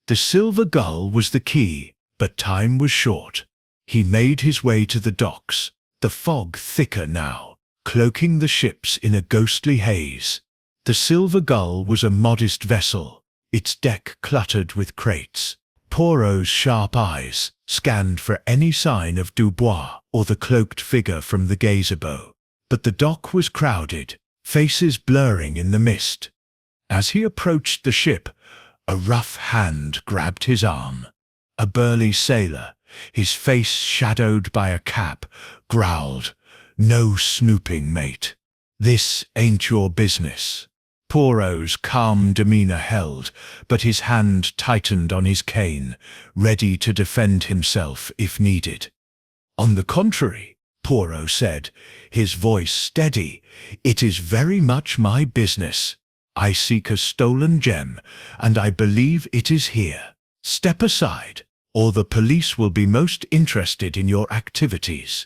A: The Silver Gull was the key, but time was short. He made his way to the docks, the fog thicker now, cloaking the ships in a ghostly haze. The Silver Gull was a modest vessel, its deck cluttered with crates. Poirot's sharp eyes scanned for any sign of Dubois or the cloaked figure from the gazebo, but the dock was crowded, faces blurring in the mist. As he approached the ship, a rough hand grabbed his arm. A burly sailor, his face shadowed by a cap, growled, "No snooping, mate. This ain't your business." Poirot's calm demeanour held, but his hand tightened on his cane, ready to defend himself if needed. "On the contrary," Poirot said, his voice steady, "it is very much my business. I seek a stolen gem, and I believe it is here. Step aside, or the police will be most interested in your activities."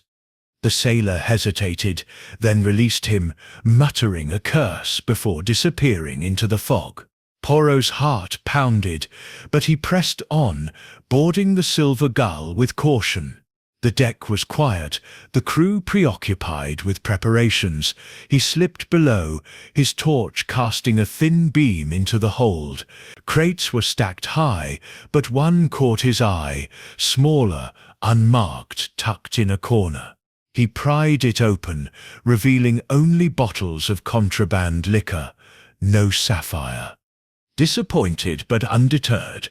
A: The sailor hesitated, then released him, muttering a curse before disappearing into the fog. Poirot's heart pounded, but he pressed on, boarding the Silver Gull with caution. The deck was quiet, the crew preoccupied with preparations. He slipped below, his torch casting a thin beam into the hold. Crates were stacked high, but one caught his eye, smaller, unmarked, tucked in a corner. He pried it open, revealing only bottles of contraband liquor, no sapphire. Disappointed but undeterred,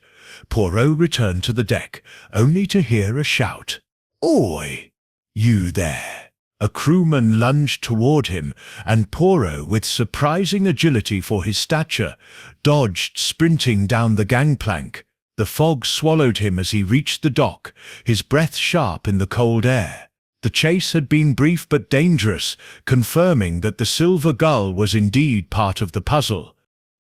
A: Poirot returned to the deck, only to hear a shout. "Oi! You there!" A crewman lunged toward him, and Poirot, with surprising agility for his stature, dodged, sprinting down the gangplank. The fog swallowed him as he reached the dock, his breath sharp in the cold air. The chase had been brief but dangerous, confirming that the Silver Gull was indeed part of the puzzle.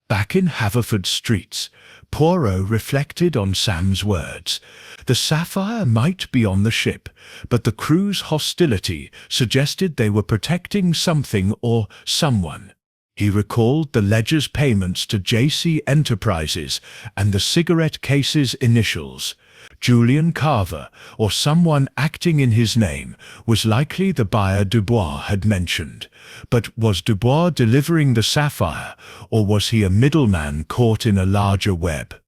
A: Back in Haverford streets, Poirot reflected on Sam's words. The Sapphire might be on the ship, but the crew's hostility suggested they were protecting something or someone. He recalled the ledger's payments to JC Enterprises and the cigarette case's initials. Julian Carver, or someone acting in his name, was likely the buyer Dubois had mentioned. But was Dubois delivering the sapphire, or was he a middleman caught in a larger web?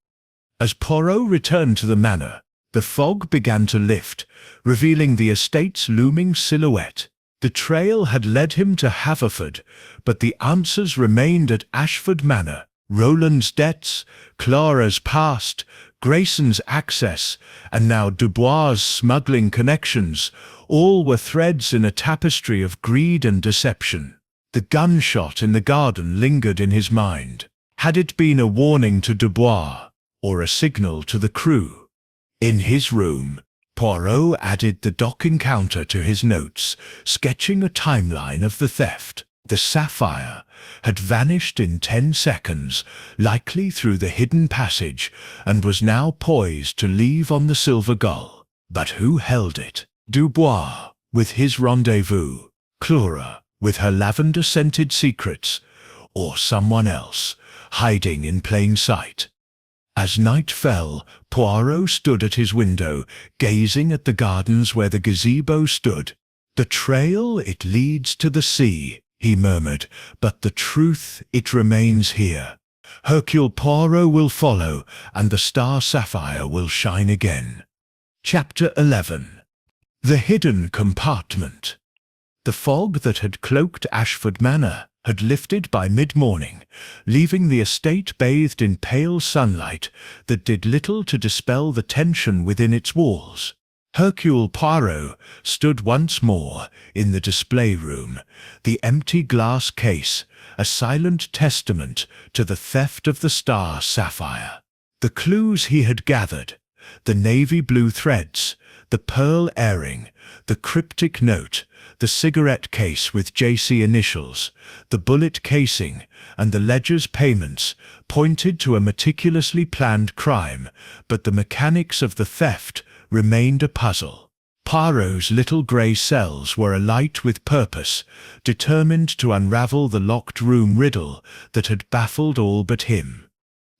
A: As Poirot returned to the manor, the fog began to lift, revealing the estate's looming silhouette. The trail had led him to Haverford, but the answers remained at Ashford Manor. Roland's debts, Clara's past, Grayson's access, and now Dubois' smuggling connections, all were threads in a tapestry of greed and deception. The gunshot in the garden lingered in his mind. Had it been a warning to Dubois, or a signal to the crew? In his room, Poirot added the dock encounter to his notes, sketching a timeline of the theft. The sapphire had vanished in 10 seconds, likely through the hidden passage, and was now poised to leave on the Silver Gull. But who held it? Dubois, with his rendezvous, Clara, with her lavender-scented secrets, or someone else, hiding in plain sight? As night fell, Poirot stood at his window, gazing at the gardens where the gazebo stood. "The trail, it leads to the sea," he murmured, "but the truth, it remains here. Hercule Poirot will follow, and the Star Sapphire will shine again." Chapter 11. The Hidden Compartment. The fog that had cloaked Ashford Manor had lifted by mid-morning, leaving the estate bathed in pale sunlight that did little to dispel the tension within its walls. Hercule Poirot stood once more in the display room, the empty glass case, a silent testament to the theft of the Star Sapphire. The clues he had gathered, the navy blue threads, the pearl earring, the cryptic note, the cigarette case with JC initials, the bullet casing, and the ledger's payments, pointed to a meticulously planned crime, but the mechanics of the theft remained a puzzle. Poirot's little grey cells were alight with purpose, determined to unravel the locked room riddle that had baffled all but him.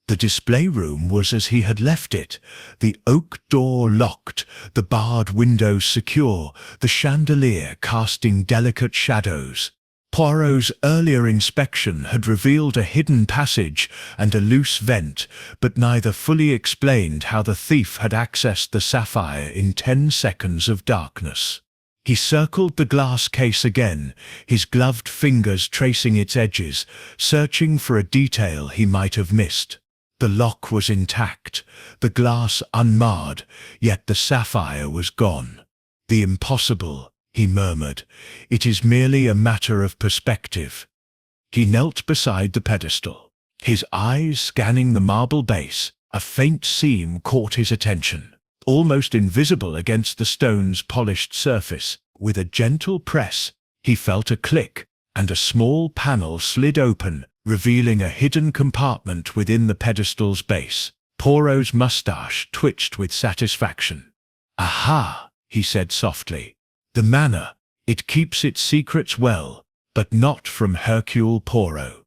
A: The display room was as he had left it, the oak door locked, the barred windows secure, the chandelier casting delicate shadows. Poirot's earlier inspection had revealed a hidden passage and a loose vent, but neither fully explained how the thief had accessed the sapphire in 10 seconds of darkness. He circled the glass case again, his gloved fingers tracing its edges, searching for a detail he might have missed. The lock was intact, the glass unmarred, yet the sapphire was gone. "The impossible," he murmured. "It is merely a matter of perspective." He knelt beside the pedestal, his eyes scanning the marble base. A faint seam caught his attention, almost invisible against the stone's polished surface. With a gentle press, he felt a click, and a small panel slid open, revealing a hidden compartment within the pedestal's base. Poirot's moustache twitched with satisfaction. "Aha!" he said softly. "The manor, it keeps its secrets well, but not from Hercule Poirot."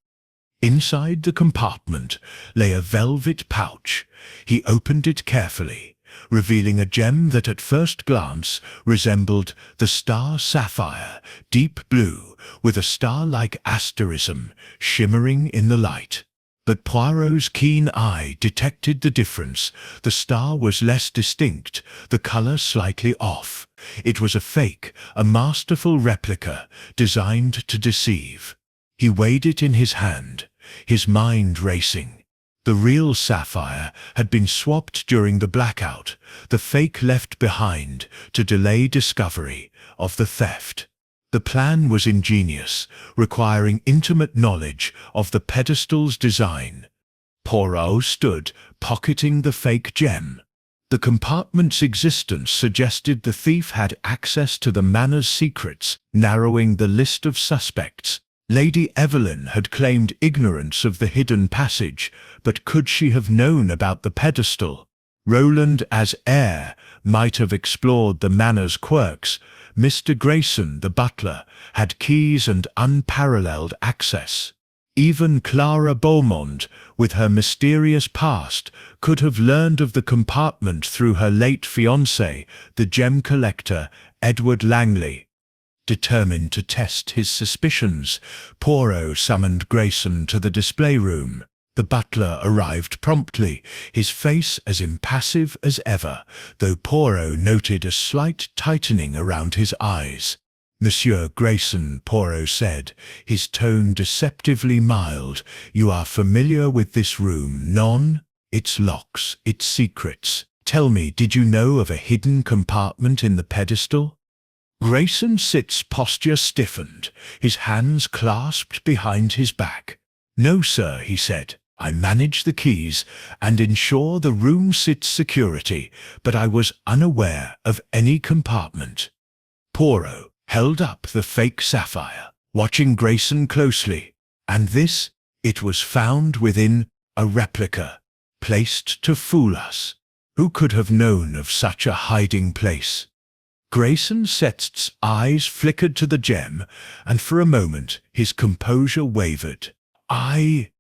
A: Inside the compartment lay a velvet pouch. He opened it carefully, revealing a gem that at first glance resembled the Star Sapphire, deep blue, with a star-like asterism shimmering in the light. But Poirot's keen eye detected the difference. The star was less distinct, the color slightly off. It was a fake, a masterful replica, designed to deceive. He weighed it in his hand, his mind racing. The real sapphire had been swapped during the blackout, the fake left behind to delay discovery of the theft. The plan was ingenious, requiring intimate knowledge of the pedestal's design. Poirot stood, pocketing the fake gem. The compartment's existence suggested the thief had access to the manor's secrets, narrowing the list of suspects. Lady Evelyn had claimed ignorance of the hidden passage, but could she have known about the pedestal? Roland, as heir, might have explored the manor's quirks. Mr. Grayson, the butler, had keys and unparalleled access. Even Clara Beaumont, with her mysterious past, could have learned of the compartment through her late fiancé, the gem collector, Edward Langley. Determined to test his suspicions, Poirot summoned Grayson to the display room. The butler arrived promptly, his face as impassive as ever, though Poirot noted a slight tightening around his eyes. "Monsieur Grayson," Poirot said, his tone deceptively mild, "you are familiar with this room, non?" its locks, its secrets. Tell me, did you know of a hidden compartment in the pedestal? Grayson sits posture stiffened, his hands clasped behind his back. No, sir, he said. I manage the keys and ensure the room sits security, but I was unaware of any compartment. Poirot held up the fake sapphire, watching Grayson closely. And this, it was found within a replica, placed to fool us. Who could have known of such a hiding place? Grayson Setz's eyes flickered to the gem, and for a moment his composure wavered. I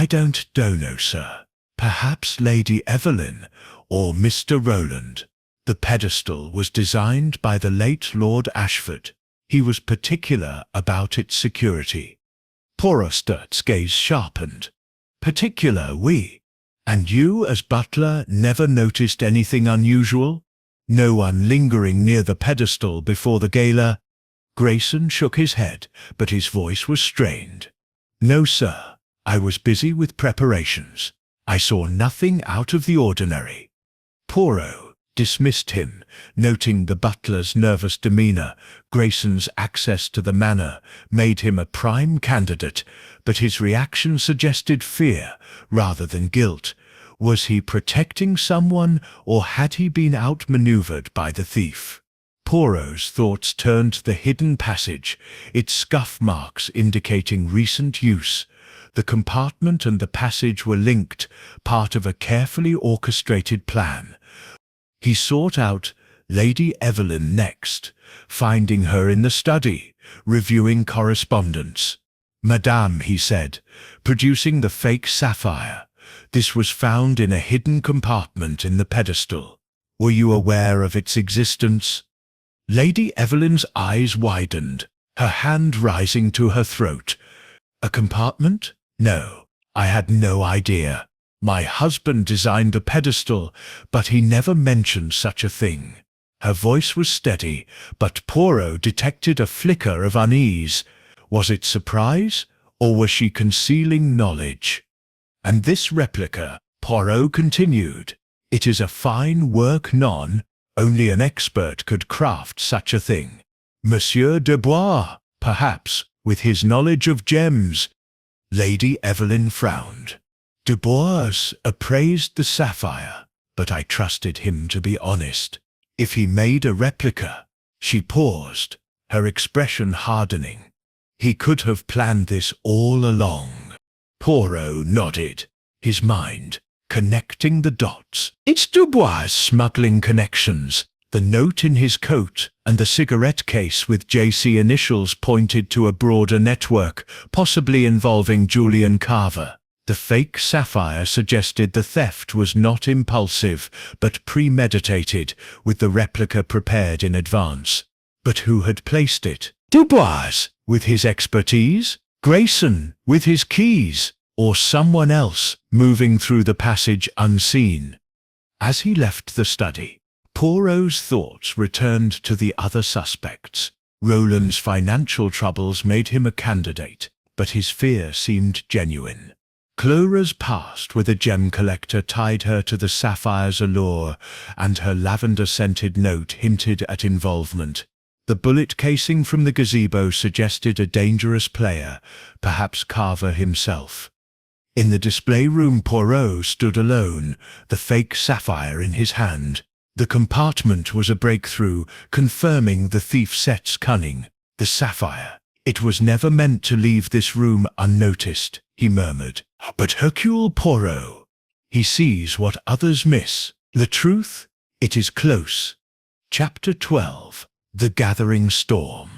A: don't know, sir. Perhaps Lady Evelyn or Mr. Rowland. The pedestal was designed by the late Lord Ashford. He was particular about its security. Poirot's gaze sharpened. Particular, oui. And you, as butler, never noticed anything unusual? No one lingering near the pedestal before the gala? Grayson shook his head, but his voice was strained. No, sir. I was busy with preparations. I saw nothing out of the ordinary. Poirot dismissed him, noting the butler's nervous demeanour. Grayson's access to the manor made him a prime candidate, but his reaction suggested fear rather than guilt. Was he protecting someone, or had he been outmanoeuvred by the thief? Poirot's thoughts turned to the hidden passage, its scuff marks indicating recent use. The compartment and the passage were linked, part of a carefully orchestrated plan. He sought out Lady Evelyn next, finding her in the study, reviewing correspondence. Madame, he said, producing the fake sapphire. This was found in a hidden compartment in the pedestal. Were you aware of its existence? Lady Evelyn's eyes widened, her hand rising to her throat. A compartment? No, I had no idea. My husband designed the pedestal, but he never mentioned such a thing. Her voice was steady, but Poirot detected a flicker of unease. Was it surprise, or was she concealing knowledge? And this replica, Poirot continued, it is a fine work, only an expert could craft such a thing. Monsieur Dubois, perhaps, with his knowledge of gems. Lady Evelyn frowned. Dubois appraised the sapphire, but I trusted him to be honest. If he made a replica, she paused, her expression hardening. He could have planned this all along. Poirot nodded, his mind connecting the dots. It's Dubois' smuggling connections. The note in his coat and the cigarette case with JC initials pointed to a broader network, possibly involving Julian Carver. The fake sapphire suggested the theft was not impulsive, but premeditated, with the replica prepared in advance. But who had placed it? Dubois, with his expertise? Grayson, with his keys? Or someone else, moving through the passage unseen? As he left the study, Poirot's thoughts returned to the other suspects. Rowland's financial troubles made him a candidate, but his fear seemed genuine. Clara's past with a gem collector tied her to the sapphire's allure, and her lavender-scented note hinted at involvement. The bullet casing from the gazebo suggested a dangerous player, perhaps Carver himself. In the display room, Poirot stood alone, the fake sapphire in his hand. The compartment was a breakthrough, confirming the thief Set's cunning. The sapphire. It was never meant to leave this room unnoticed, he murmured. But Hercule Poirot. He sees what others miss. The truth? It is close. Chapter 12. The Gathering Storm.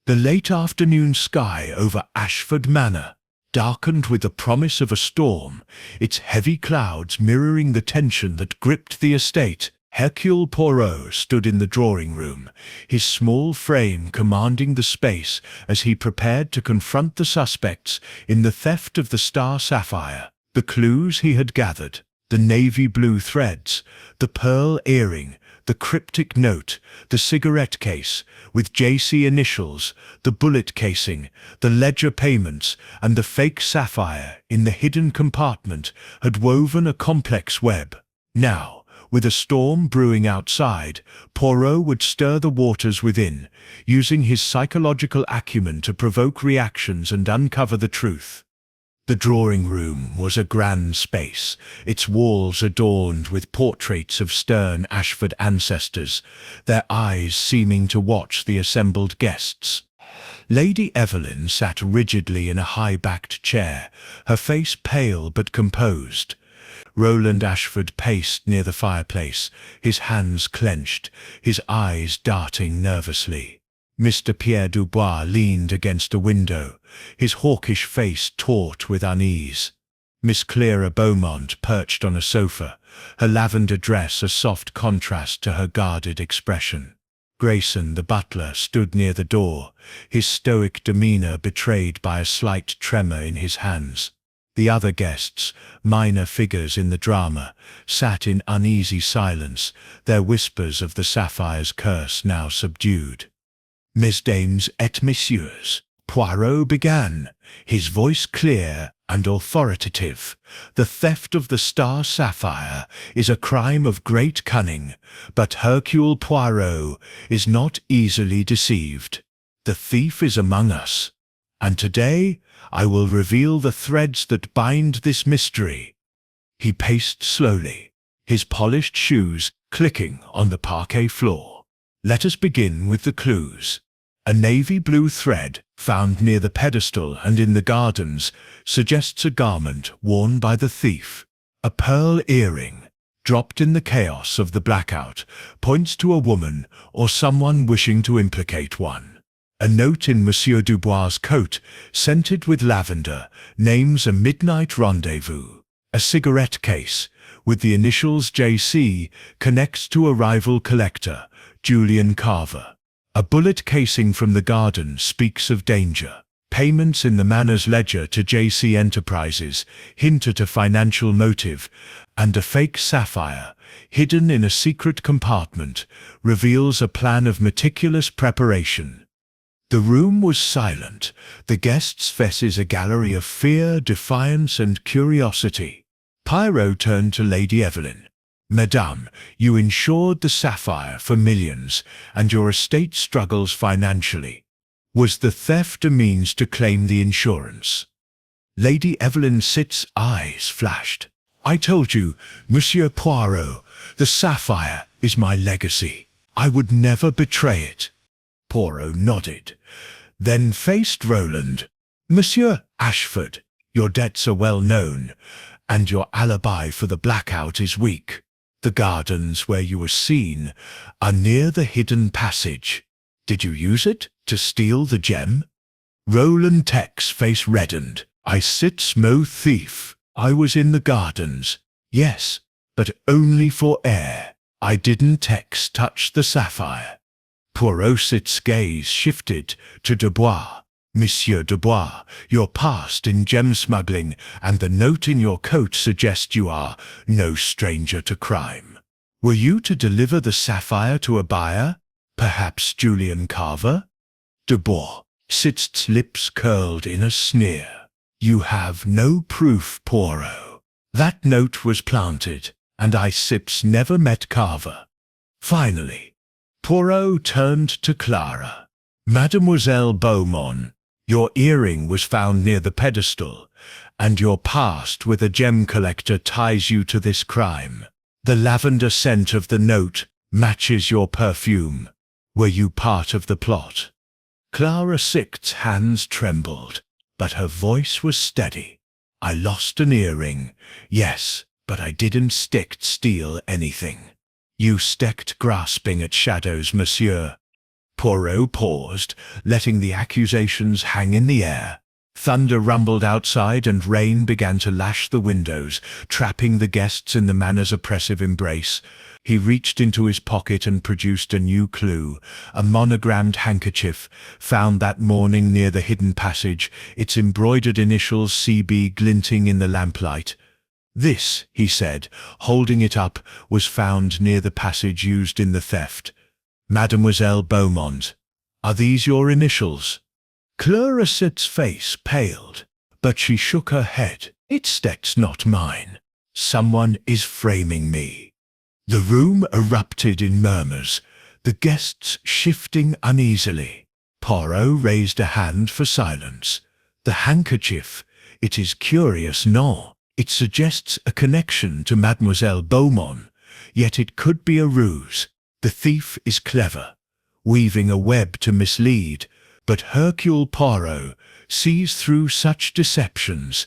A: The late afternoon sky over Ashford Manor, darkened with the promise of a storm, its heavy clouds mirroring the tension that gripped the estate. Hercule Poirot stood in the drawing-room, his small frame commanding the space as he prepared to confront the suspects in the theft of the Star Sapphire. The clues he had gathered, the navy blue threads, the pearl earring, the cryptic note, the cigarette case, with JC initials, the bullet casing, the ledger payments, and the fake sapphire in the hidden compartment had woven a complex web. Now, with a storm brewing outside, Poirot would stir the waters within, using his psychological acumen to provoke reactions and uncover the truth. The drawing room was a grand space, its walls adorned with portraits of stern Ashford ancestors, their eyes seeming to watch the assembled guests. Lady Evelyn sat rigidly in a high-backed chair, her face pale but composed. Roland Ashford paced near the fireplace, his hands clenched, his eyes darting nervously. Mr. Pierre Dubois leaned against a window, his hawkish face taut with unease. Miss Clara Beaumont perched on a sofa, her lavender dress a soft contrast to her guarded expression. Grayson, the butler, stood near the door, his stoic demeanour betrayed by a slight tremor in his hands. The other guests, minor figures in the drama, sat in uneasy silence, their whispers of the sapphire's curse now subdued. "Mesdames et messieurs," Poirot began, his voice clear and authoritative. "The theft of the Star Sapphire is a crime of great cunning, but Hercule Poirot is not easily deceived. The thief is among us, and today I will reveal the threads that bind this mystery." He paced slowly, his polished shoes clicking on the parquet floor. "Let us begin with the clues. A navy blue thread, found near the pedestal and in the gardens, suggests a garment worn by the thief. A pearl earring, dropped in the chaos of the blackout, points to a woman or someone wishing to implicate one. A note in Monsieur Dubois' coat, scented with lavender, names a midnight rendezvous. A cigarette case, with the initials JC, connects to a rival collector, Julian Carver. A bullet casing from the garden speaks of danger. Payments in the Manor's ledger to JC Enterprises hint at a financial motive, and a fake sapphire, hidden in a secret compartment, reveals a plan of meticulous preparation. The room was silent, the guests' faces a gallery of fear, defiance, and curiosity. Poirot turned to Lady Evelyn. "Madame, you insured the sapphire for millions, and your estate struggles financially. Was the theft a means to claim the insurance?" Lady Evelyn Sitt's eyes flashed. "I told you, Monsieur Poirot, the sapphire is my legacy. I would never betray it." Poirot nodded, then faced Roland. "Monsieur Ashford, your debts are well known, and your alibi for the blackout is weak. The gardens where you were seen are near the hidden passage. Did you use it to steal the gem?" Roland Tech's face reddened. "I sits no thief. I was in the gardens. Yes, but only for air. I didn't Tex touch the sapphire." Poirot's gaze shifted to Dubois. "Monsieur Dubois, your past in gem smuggling and the note in your coat suggest you are no stranger to crime. Were you to deliver the sapphire to a buyer? Perhaps Julian Carver?" Dubois' lips curled in a sneer. "You have no proof, Poirot. That note was planted, and I never met Carver." Finally, Poirot turned to Clara. "Mademoiselle Beaumont, your earring was found near the pedestal, and your past with a gem collector ties you to this crime. The lavender scent of the note matches your perfume. Were you part of the plot?" Clara Sict's hands trembled, but her voice was steady. "I lost an earring, yes, but I didn't steal anything." "You stecked grasping at shadows, monsieur." Poirot paused, letting the accusations hang in the air. Thunder rumbled outside and rain began to lash the windows, trapping the guests in the Manor's oppressive embrace. He reached into his pocket and produced a new clue, a monogrammed handkerchief, found that morning near the hidden passage, its embroidered initials CB glinting in the lamplight. "This," he said, holding it up, "was found near the passage used in the theft. Mademoiselle Beaumont, are these your initials?" Clarissette's face paled, but she shook her head. "That's not mine. Someone is framing me." The room erupted in murmurs, the guests shifting uneasily. Poirot raised a hand for silence. "The handkerchief. It is curious, no? It suggests a connection to Mademoiselle Beaumont, yet it could be a ruse. The thief is clever, weaving a web to mislead, but Hercule Poirot sees through such deceptions."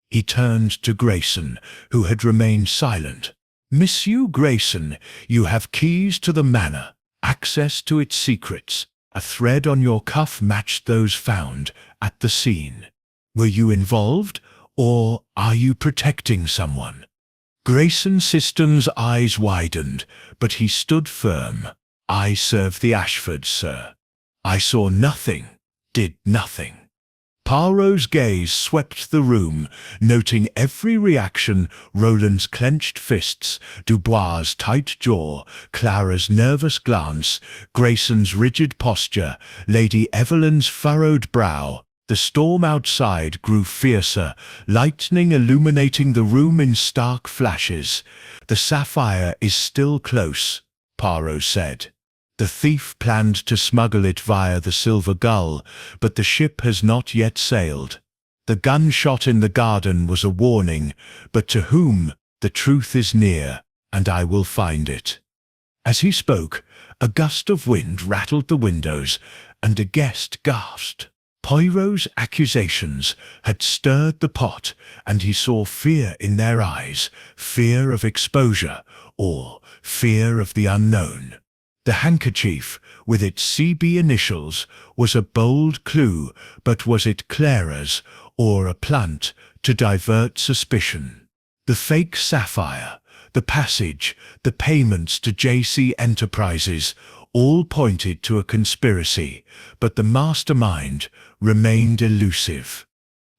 A: He turned to Grayson, who had remained silent. "Monsieur Grayson, you have keys to the manor, access to its secrets. A thread on your cuff matched those found at the scene. Were you involved, or are you protecting someone?" Grayson Siston's eyes widened, but he stood firm. "I serve the Ashfords, sir. I saw nothing, did nothing." Poirot's gaze swept the room, noting every reaction: Roland's clenched fists, Dubois' tight jaw, Clara's nervous glance, Grayson's rigid posture, Lady Evelyn's furrowed brow. The storm outside grew fiercer, lightning illuminating the room in stark flashes. "The Sapphire is still close," Poirot said. "The thief planned to smuggle it via the Silver Gull, but the ship has not yet sailed. The gunshot in the garden was a warning, but to whom? The truth is near, and I will find it." As he spoke, a gust of wind rattled the windows, and a guest gasped. Poirot's accusations had stirred the pot, and he saw fear in their eyes, fear of exposure, or fear of the unknown. The handkerchief, with its CB initials, was a bold clue, but was it Clara's, or a plant to divert suspicion? The fake sapphire, the passage, the payments to JC Enterprises, all pointed to a conspiracy, but the mastermind remained elusive.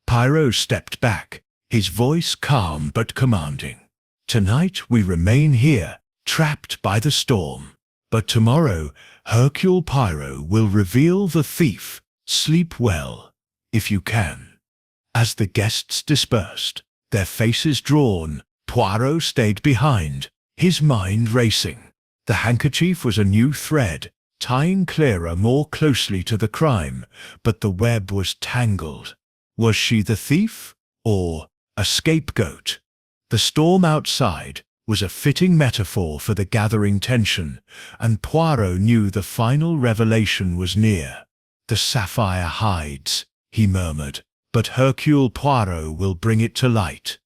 A: Poirot stepped back, his voice calm but commanding. "Tonight we remain here, trapped by the storm. But tomorrow, Hercule Poirot will reveal the thief. Sleep well, if you can." As the guests dispersed, their faces drawn, Poirot stayed behind, his mind racing. The handkerchief was a new thread, tying Clara more closely to the crime, but the web was tangled. Was she the thief, or a scapegoat? The storm outside was a fitting metaphor for the gathering tension, and Poirot knew the final revelation was near. "The sapphire hides," he murmured, "but Hercule Poirot will bring it to light."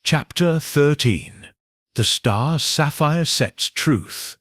A: Chapter 13. The Star Sapphire Sets Truth.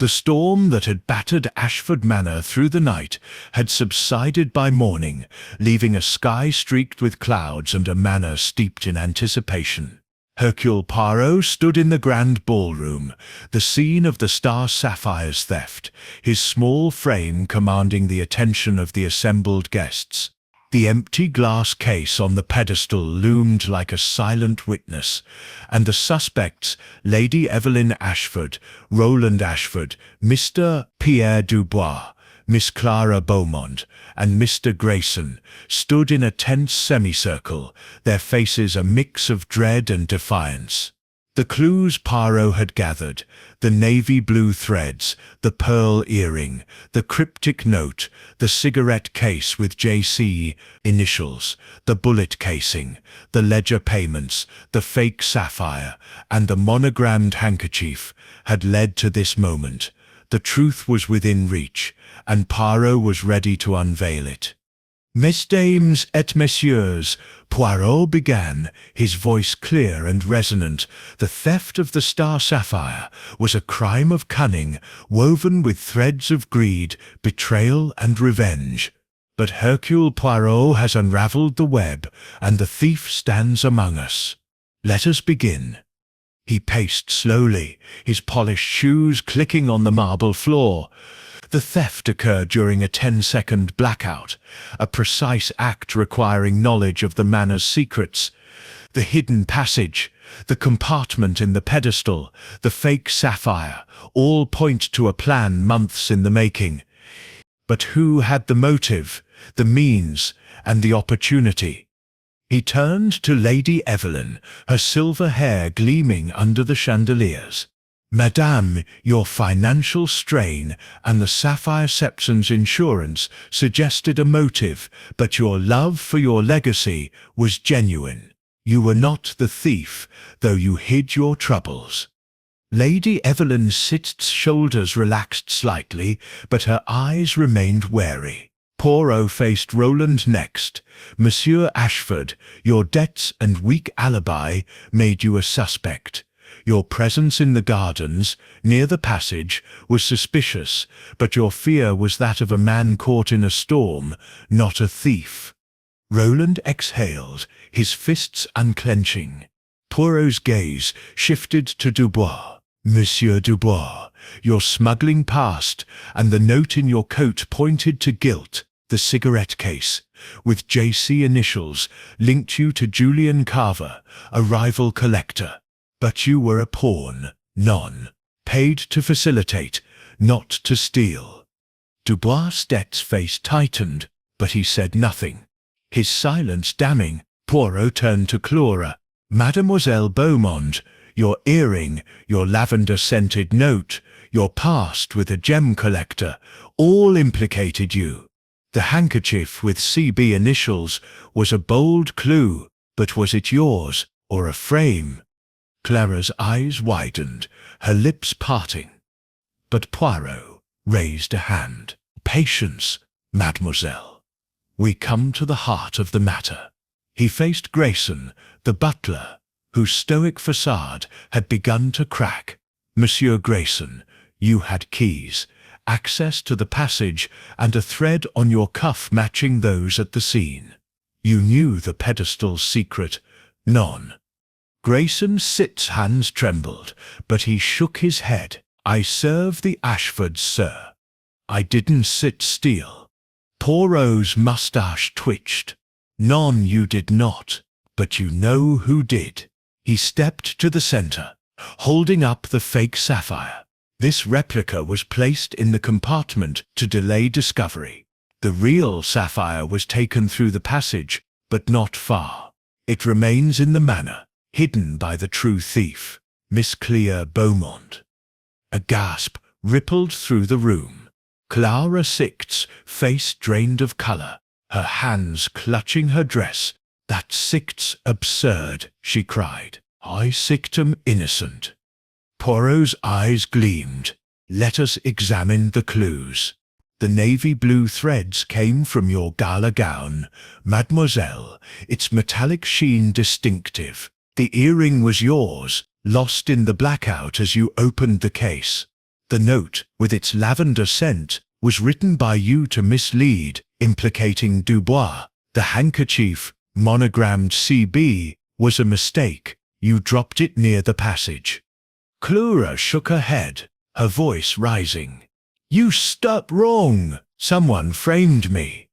A: The storm that had battered Ashford Manor through the night had subsided by morning, leaving a sky streaked with clouds and a manor steeped in anticipation. Hercule Poirot stood in the grand ballroom, the scene of the Star Sapphire's theft, his small frame commanding the attention of the assembled guests. The empty glass case on the pedestal loomed like a silent witness, and the suspects, Lady Evelyn Ashford, Roland Ashford, Mr. Pierre Dubois, Miss Clara Beaumont, and Mr. Grayson, stood in a tense semicircle, their faces a mix of dread and defiance. The clues Poirot had gathered, the navy blue threads, the pearl earring, the cryptic note, the cigarette case with JC initials, the bullet casing, the ledger payments, the fake sapphire, and the monogrammed handkerchief, had led to this moment. The truth was within reach, and Poirot was ready to unveil it. "Mesdames et messieurs," Poirot began, his voice clear and resonant, "the theft of the Star Sapphire was a crime of cunning, woven with threads of greed, betrayal and revenge. But Hercule Poirot has unraveled the web, and the thief stands among us. Let us begin." He paced slowly, his polished shoes clicking on the marble floor. The theft occurred during a 10-second blackout, a precise act requiring knowledge of the manor's secrets. The hidden passage, the compartment in the pedestal, the fake sapphire, all point to a plan months in the making. But who had the motive, the means, and the opportunity? He turned to Lady Evelyn, her silver hair gleaming under the chandeliers. "Madame, your financial strain and the Sapphire Septon's insurance suggested a motive, but your love for your legacy was genuine. You were not the thief, though you hid your troubles." Lady Evelyn Sitt's shoulders relaxed slightly, but her eyes remained wary. Poirot faced Roland next. "Monsieur Ashford, your debts and weak alibi made you a suspect. Your presence in the gardens, near the passage, was suspicious, but your fear was that of a man caught in a storm, not a thief." Roland exhaled, his fists unclenching. Poirot's gaze shifted to Dubois. "Monsieur Dubois, your smuggling past and the note in your coat pointed to guilt. The cigarette case, with JC initials, linked you to Julian Carver, a rival collector. But you were a pawn, paid to facilitate, not to steal." Dubois' face tightened, but he said nothing. His silence damning, Poirot turned to Clara. "Mademoiselle Beaumont, your earring, your lavender-scented note, your past with a gem collector, all implicated you. The handkerchief with CB initials was a bold clue, but was it yours, or a frame?" Clara's eyes widened, her lips parting. But Poirot raised a hand. "Patience, mademoiselle. We come to the heart of the matter." He faced Grayson, the butler, whose stoic facade had begun to crack. "Monsieur Grayson, you had keys, access to the passage, and a thread on your cuff matching those at the scene. You knew the pedestal's secret, Grayson Sitt's hands trembled, but he shook his head. "I serve the Ashfords, sir. I didn't sit still." Poirot's moustache twitched. You did not, but you know who did." He stepped to the center, holding up the fake sapphire. This replica was placed in the compartment to delay discovery. The real sapphire was taken through the passage, but not far. It remains in the manor, hidden by the true thief, Miss Clea Beaumont. A gasp rippled through the room. Clara Sixt's face drained of color, her hands clutching her dress. "That Sixt's absurd," she cried. "I Sictum innocent." Poirot's eyes gleamed. "Let us examine the clues. The navy blue threads came from your gala gown, mademoiselle, its metallic sheen distinctive. The earring was yours, lost in the blackout as you opened the case. The note, with its lavender scent, was written by you to mislead, implicating Dubois. The handkerchief, monogrammed CB, was a mistake. You dropped it near the passage." Clara shook her head, her voice rising. "You stop wrong. Someone framed me."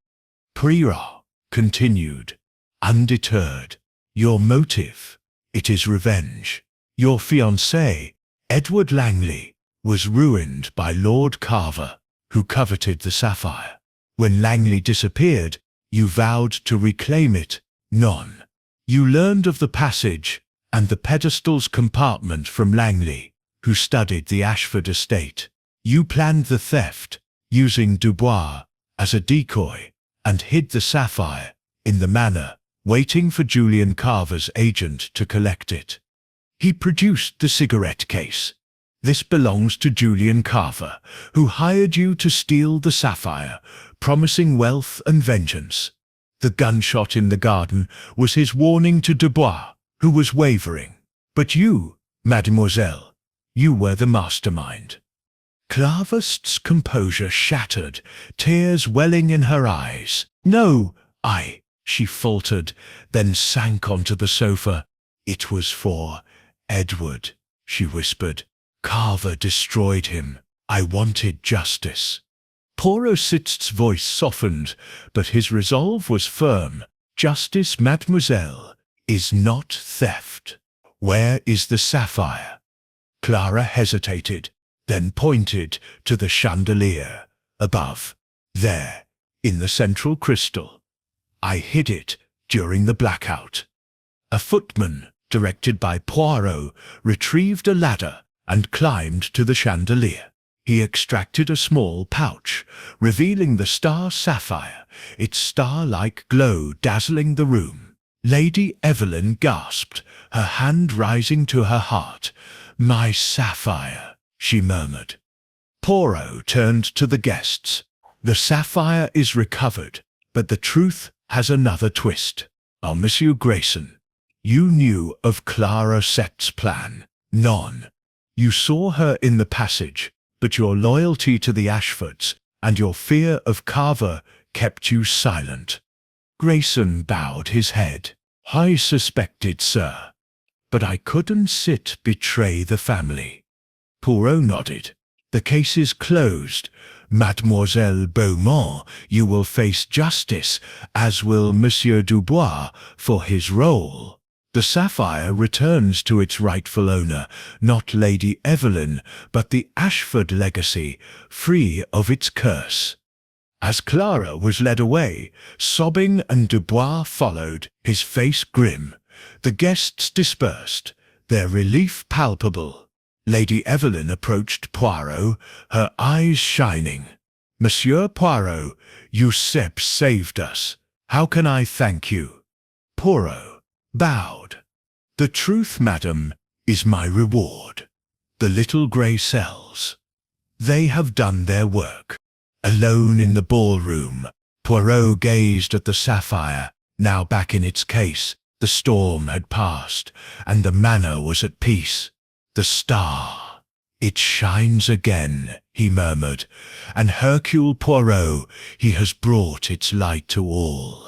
A: Poirot continued, undeterred. "Your motive? It is revenge. Your fiancé, Edward Langley, was ruined by Lord Carver, who coveted the sapphire. When Langley disappeared, you vowed to reclaim it, You learned of the passage and the pedestal's compartment from Langley, who studied the Ashford estate. You planned the theft, using Dubois as a decoy, and hid the sapphire in the manor, waiting for Julian Carver's agent to collect it. He produced the cigarette case. This belongs to Julian Carver, who hired you to steal the sapphire, promising wealth and vengeance. The gunshot in the garden was his warning to Dubois, who was wavering. But you, mademoiselle, you were the mastermind." Clara's composure shattered, tears welling in her eyes. "No, she faltered, then sank onto the sofa. "It was for Edward," she whispered. "Carver destroyed him. I wanted justice." Poirot's voice softened, but his resolve was firm. "Justice, mademoiselle, is not theft. Where is the sapphire? Clara hesitated, then pointed to the chandelier above. There, in the central crystal. I hid it during the blackout. A footman, directed by Poirot, retrieved a ladder and climbed to the chandelier. He extracted a small pouch, revealing the Star Sapphire, its star-like glow dazzling the room. Lady Evelyn gasped, her hand rising to her heart. "My sapphire," she murmured. Poirot turned to the guests. "The sapphire is recovered, but the truth has another twist. Oh, Monsieur Grayson, you knew of Clara Sett's plan. None. You saw her in the passage, but your loyalty to the Ashfords and your fear of Carver kept you silent." Grayson bowed his head. "I suspected, sir, but I couldn't betray the family." Poirot nodded. "The case is closed. Mademoiselle Beaumont, you will face justice, as will Monsieur Dubois for his role. The sapphire returns to its rightful owner, not Lady Evelyn, but the Ashford legacy, free of its curse." As Clara was led away, sobbing, and Dubois followed, his face grim, the guests dispersed, their relief palpable. Lady Evelyn approached Poirot, her eyes shining. "Monsieur Poirot, you saved us. How can I thank you?" Poirot bowed. "The truth, madam, is my reward. The little grey cells. They have done their work." Alone in the ballroom, Poirot gazed at the sapphire, now back in its case. The storm had passed, and the manor was at peace. "The star, it shines again," he murmured, "and Hercule Poirot, he has brought its light to all."